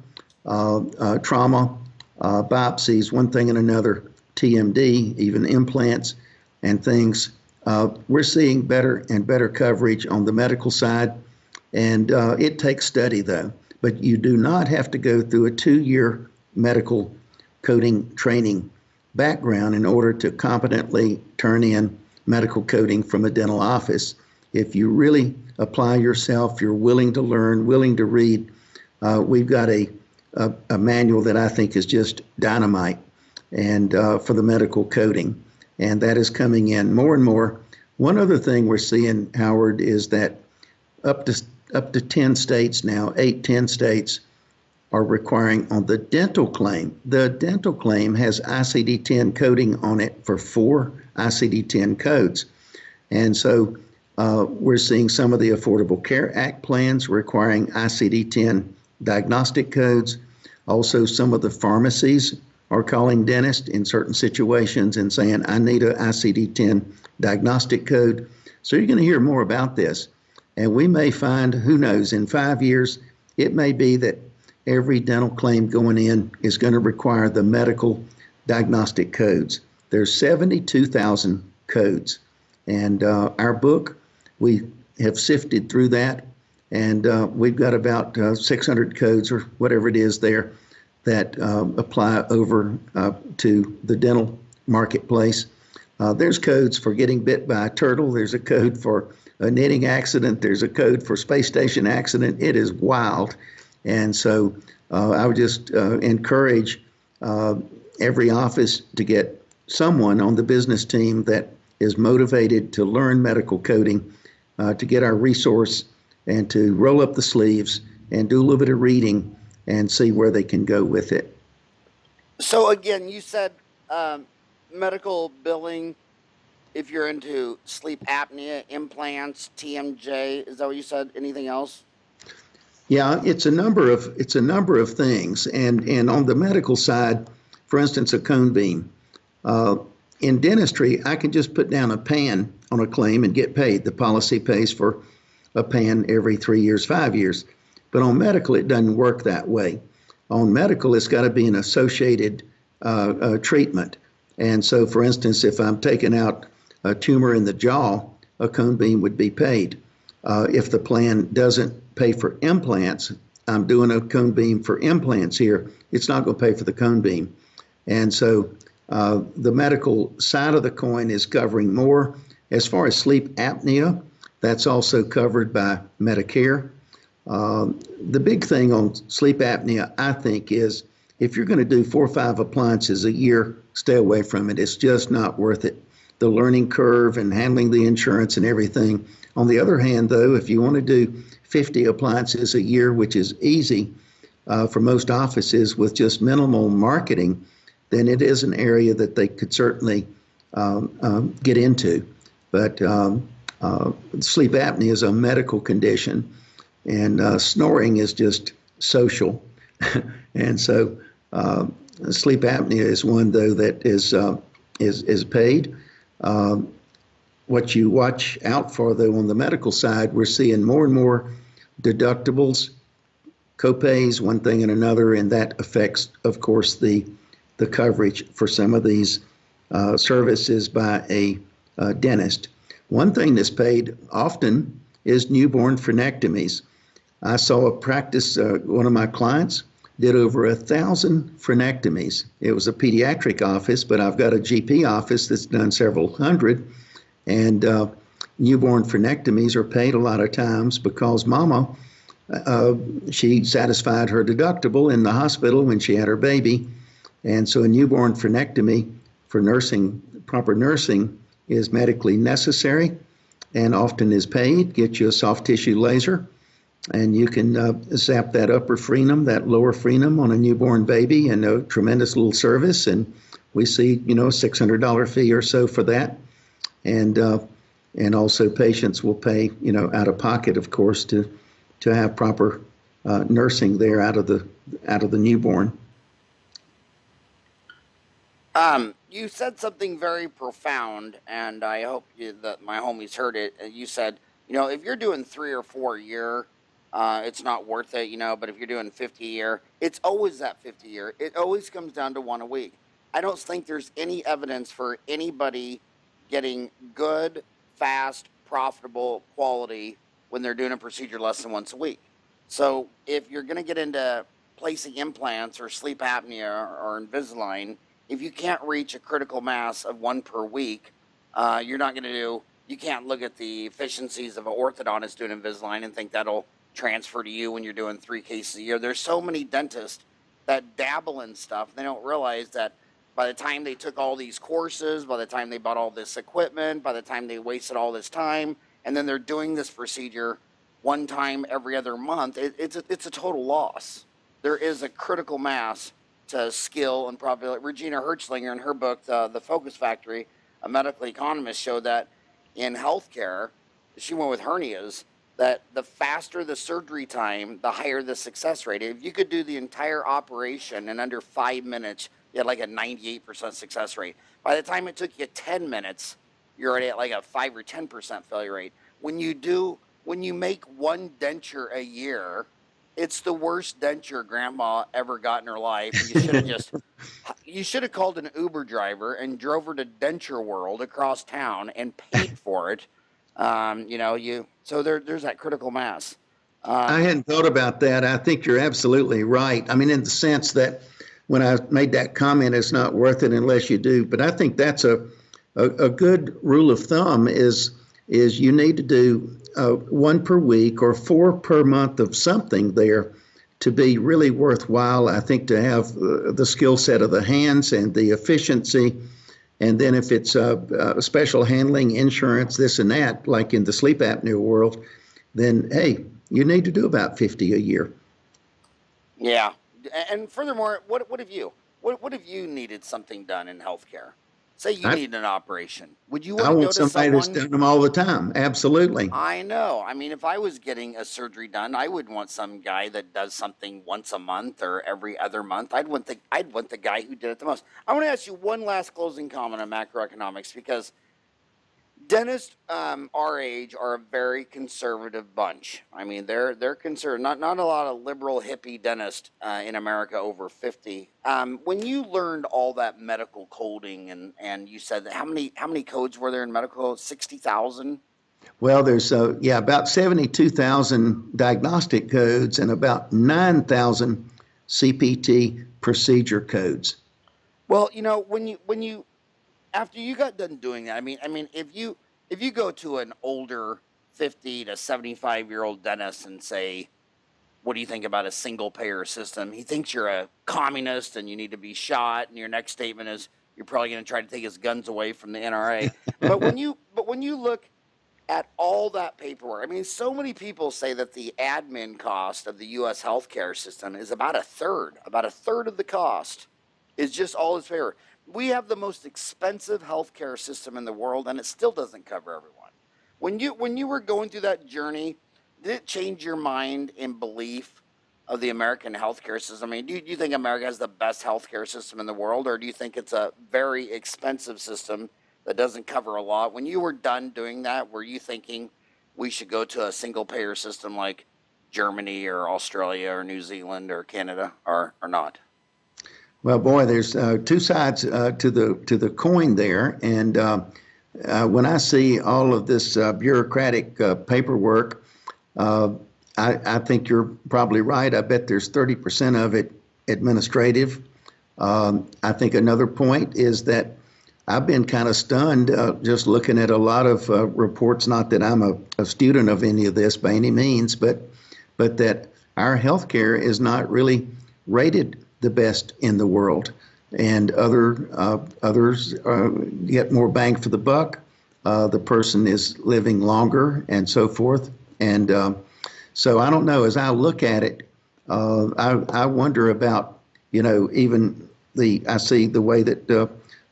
trauma, biopsies, one thing and another, TMD, even implants and things, we're seeing better and better coverage on the medical side. And it takes study, though. But you do not have to go through a 2-year medical coding training background in order to competently turn in medical coding from a dental office. If you really apply yourself, you're willing to learn, willing to read, we've got a manual that I think is just dynamite and for the medical coding. And that is coming in more and more. One other thing we're seeing, Howard, is that up to 10 states now, 10 states are requiring on the dental claim. The dental claim has ICD-10 coding on it for 4 ICD-10 codes. And so we're seeing some of the Affordable Care Act plans requiring ICD-10 diagnostic codes. Also, some of the pharmacies are calling dentists in certain situations and saying, I need a ICD-10 diagnostic code. So you're going to hear more about this. And we may find, who knows, in 5 years, it may be that every dental claim going in is going to require the medical diagnostic codes. There's 72,000 codes. And our book, we have sifted through that, and we've got about 600 codes or whatever it is there that apply over to the dental marketplace. There's codes for getting bit by a turtle. There's a code for a knitting accident. There's a code for space station accident. It is wild. And so I would just encourage every office to get someone on the business team that is motivated to learn medical coding, to get our resource and to roll up the sleeves and do a little bit of reading and see where they can go with it. So again, you said medical billing, if you're into sleep apnea, implants, TMJ, is that what you said? Anything else? Yeah, it's a number of things. And on the medical side, for instance, a cone beam. In dentistry, I can just put down a pan on a claim and get paid. The policy pays for a pan every 3 years, 5 years. But on medical, it doesn't work that way. On medical, it's got to be an associated treatment. And so, for instance, if I'm taking out a tumor in the jaw, a cone beam would be paid. If the plan doesn't pay for implants, I'm doing a cone beam for implants here, it's not going to pay for the cone beam. And so the medical side of the coin is covering more. As far as sleep apnea, that's also covered by Medicare. The big thing on sleep apnea, I think, is if you're going to do 4 or 5 appliances a year, stay away from it. It's just not worth it. The learning curve and handling the insurance and everything. On the other hand, though, if you want to do 50 appliances a year, which is easy for most offices with just minimal marketing, then it is an area that they could certainly get into. But sleep apnea is a medical condition, and snoring is just social. And so sleep apnea is one, though, that is paid. What you watch out for, though, on the medical side, we're seeing more and more deductibles, copays, one thing and another, and that affects, of course, the coverage for some of these services by a dentist. One thing that's paid often is newborn frenectomies. I saw a practice, one of my clients did over 1,000 frenectomies. It was a pediatric office, but I've got a GP office that's done several hundred. And newborn frenectomies are paid a lot of times because mama, she satisfied her deductible in the hospital when she had her baby. And so a newborn frenectomy for nursing, proper nursing, is medically necessary and often is paid. Get you a soft tissue laser, and you can zap that upper frenum, that lower frenum on a newborn baby, and a tremendous little service. And we see, a $600 fee or so for that. And also patients will pay, out of pocket, of course, to to have proper nursing there out of the newborn. You said something very profound, and I hope that my homies heard it. You said, if you're doing 3 or 4 a year, it's not worth it, but if you're doing 50 a year, it's always that 50 a year. It always comes down to 1 a week. I don't think there's any evidence for anybody getting good, fast, profitable quality when they're doing a procedure less than once a week. So if you're going to get into placing implants or sleep apnea or Invisalign, if you can't reach a critical mass of 1 per week, you're not going to do. You can't look at the efficiencies of an orthodontist doing Invisalign and think that'll transfer to you when you're doing 3 cases a year. There's so many dentists that dabble in stuff. They don't realize that by the time they took all these courses, by the time they bought all this equipment, by the time they wasted all this time, and then they're doing this procedure 1 time every other month, it's a total loss. There is a critical mass to skill and profitability. Regina Hertzlinger, in her book, The Focus Factory, a medical economist, showed that in healthcare, she went with hernias, that the faster the surgery time, the higher the success rate. If you could do the entire operation in under 5 minutes, you had like a 98% success rate. By the time it took you 10 minutes, you're already at like a 5 or 10% failure rate. When you make 1 denture a year, it's the worst denture grandma ever got in her life. You should have called an Uber driver and drove her to Denture World across town and paid for it. So there's that critical mass. I hadn't thought about that. I think you're absolutely right. I mean, in the sense that when I made that comment, it's not worth it unless you do. But I think that's a good rule of thumb is you need to do 1 per week or 4 per month of something there to be really worthwhile. I think to have the skill set of the hands and the efficiency. And then if it's special handling, insurance, this and that, like in the sleep apnea world, then, hey, you need to do about 50 a year. Yeah. And furthermore, what if you needed something done in healthcare? Say you need an operation. Would you want to go to someone? Somebody that's done them all the time. Absolutely. I know. I mean, if I was getting a surgery done, I would want some guy that does something once a month or every other month. I'd want the guy who did it the most. I want to ask you one last closing comment on macroeconomics, because dentists our age are a very conservative bunch. I mean, they're conservative. Not a lot of liberal hippie dentists in America over 50. When you learned all that medical coding and you said that how many codes were there in medical? 60,000. Well, there's about 72,000 diagnostic codes and about 9,000 CPT procedure codes. Well, when you after you got done doing that, I mean, if you go to an older 50 to 75-year-old dentist and say, what do you think about a single payer system? He thinks you're a communist and you need to be shot, and your next statement is you're probably going to try to take his guns away from the NRA. but when you look at all that paperwork, I mean, so many people say that the admin cost of the U.S. healthcare system is about a third of the cost is just all his favor. We have the most expensive healthcare system in the world, and it still doesn't cover everyone. When you were going through that journey, did it change your mind in belief of the American healthcare system? I mean, do you think America has the best healthcare system in the world, or do you think it's a very expensive system that doesn't cover a lot? When you were done doing that, were you thinking we should go to a single payer system like Germany or Australia or New Zealand or Canada, or not? Well, boy, there's 2 sides to the coin there, and when I see all of this bureaucratic paperwork, I think you're probably right. I bet there's 30% of it administrative. I think another point is that I've been kind of stunned just looking at a lot of reports. Not that I'm a student of any of this by any means, but that our healthcare is not really rated the best in the world, and others get more bang for the buck. The person is living longer and so forth. And so I don't know, as I look at it, I wonder about, even I see the way that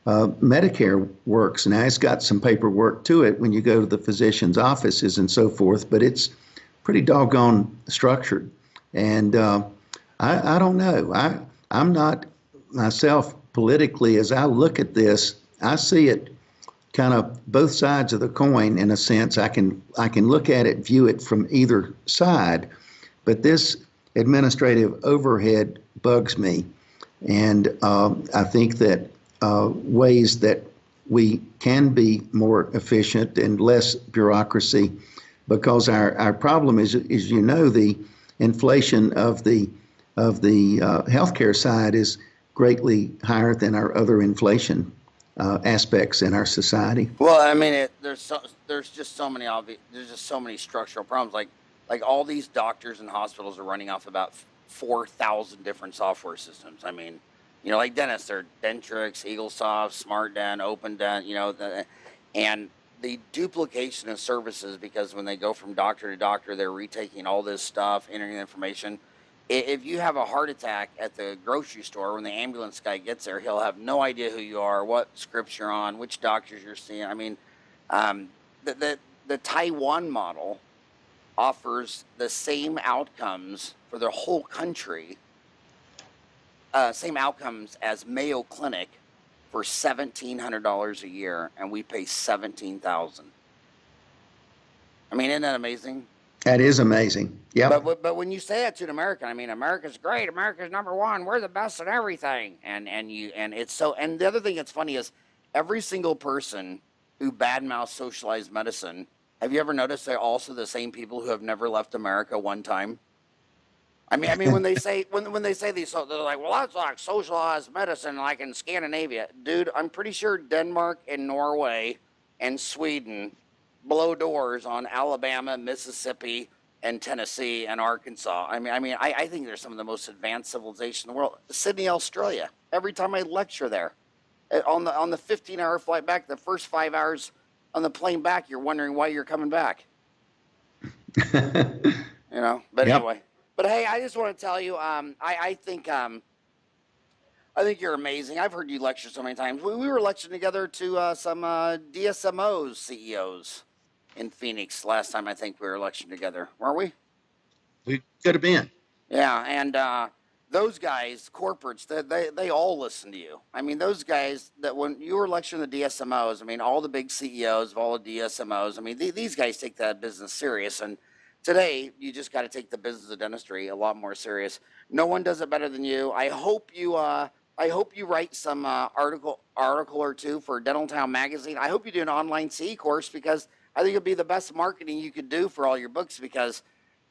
Medicare works. Now, it's got some paperwork to it when you go to the physician's offices and so forth, but it's pretty doggone structured. And I don't know. I'm not myself politically. As I look at this, I see it kind of both sides of the coin in a sense. I can look at it, view it from either side, but this administrative overhead bugs me. And I think that ways that we can be more efficient and less bureaucracy, because our problem is you know, the inflation of the healthcare side is greatly higher than our other inflation aspects in our society. Well, I mean, there's just so many there's just so many structural problems. Like all these doctors and hospitals are running off about 4,000 different software systems. I mean, you know, like dentists, they're Dentrix, EagleSoft, SmartDent, OpenDent, you know, and the duplication of services, because when they go from doctor to doctor, they're retaking all this stuff, entering the information. If you have a heart attack at the grocery store, when the ambulance guy gets there, he'll have no idea who you are, what scripts you're on, which doctors you're seeing. I mean, the Taiwan model offers the same outcomes for the whole country, same outcomes as Mayo Clinic for $1,700 a year, and we pay $17,000. I mean, isn't that amazing? That is amazing. Yeah. But when you say that to an American, I mean, America's great. America's number one. We're the best at everything. And it's so. And the other thing that's funny is every single person who badmouths socialized medicine. Have you ever noticed they're also the same people who have never left America one time? I mean, when they say when they say these, so they're like, well, that's like socialized medicine, like in Scandinavia, dude. I'm pretty sure Denmark and Norway and Sweden blow doors on Alabama, Mississippi, and Tennessee and Arkansas. I think they're some of the most advanced civilization in the world. Sydney, Australia. Every time I lecture there, on the 15-hour flight back, the first 5 hours on the plane back, you're wondering why you're coming back. You know. But Yep. Anyway. But hey, I just want to tell you, I think you're amazing. I've heard you lecture so many times. We were lecturing together to some DSMOs CEOs in Phoenix last time. I think we were lecturing together, weren't we? We could have been. Yeah, and those guys, corporates, they all listen to you. I mean, those guys that when you were lecturing the DSMOs, I mean, all the big CEOs of all the DSMOs, I mean, these guys take that business serious. And today, you just got to take the business of dentistry a lot more serious. No one does it better than you. I hope you write some article or two for Dental Town magazine. I hope you do an online CE course, because I think it'd be the best marketing you could do for all your books, because,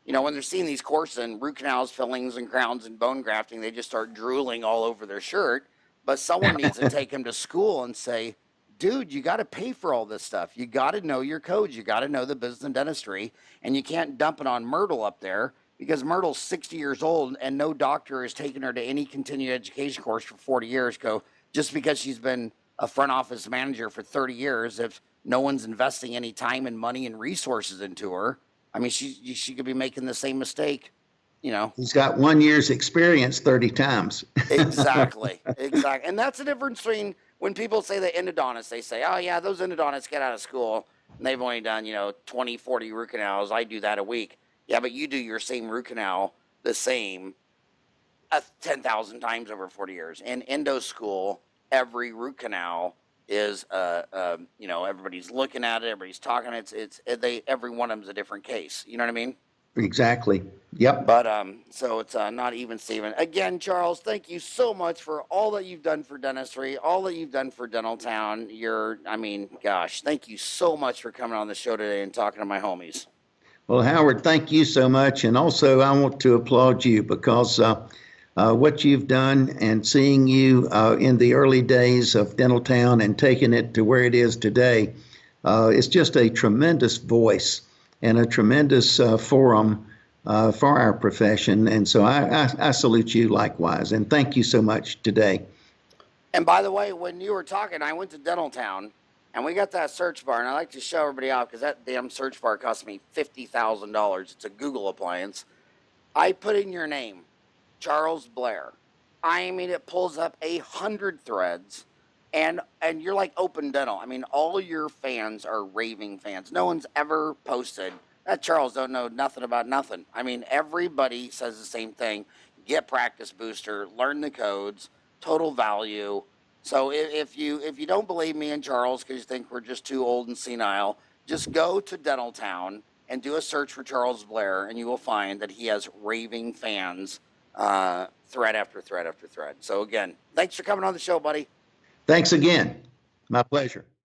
you know, when they're seeing these courses in root canals, fillings, and crowns, and bone grafting, they just start drooling all over their shirt. But someone needs to take them to school and say, dude, you got to pay for all this stuff. You got to know your codes. You got to know the business of dentistry, and you can't dump it on Myrtle up there, because Myrtle's 60 years old and no doctor has taken her to any continuing education course for 40 years. Just because she's been a front office manager for 30 years, if no one's investing any time and money and resources into her, I mean, she could be making the same mistake, you know. He's got 1 year's experience 30 times. Exactly. And that's the difference between when people say the endodontists, they say, oh yeah, those endodontists get out of school and they've only done, 20, 40 root canals. I do that a week. Yeah, but you do your same root canal the same 10,000 times over 40 years. In endo school, every root canal is, everybody's looking at it, everybody's talking. Every one of them's a different case. You know what I mean? Exactly. Yep. But so it's not even Steven. Again, Charles, thank you so much for all that you've done for dentistry, all that you've done for Dental Town. Thank you so much for coming on the show today and talking to my homies. Well, Howard, thank you so much. And also, I want to applaud you, because what you've done, and seeing you in the early days of Dental Town and taking it to where it is today, it's just a tremendous voice and a tremendous forum for our profession. And so I salute you likewise. And thank you so much today. And by the way, when you were talking, I went to Dental Town, and we got that search bar, and I like to show everybody out, because that damn search bar cost me $50,000. It's a Google appliance. I put in your name, Charles Blair. I mean, it pulls up 100 threads, and you're like Open Dental. I mean, all your fans are raving fans. No one's ever posted That Charles don't know nothing about nothing. I mean, everybody says the same thing. Get Practice Booster, learn the codes, total value. So if you don't believe me and Charles because you think we're just too old and senile, just go to Dental Town and do a search for Charles Blair, and you will find that he has raving fans, thread after thread after thread. So again, thanks for coming on the show, buddy. Thanks again. My pleasure.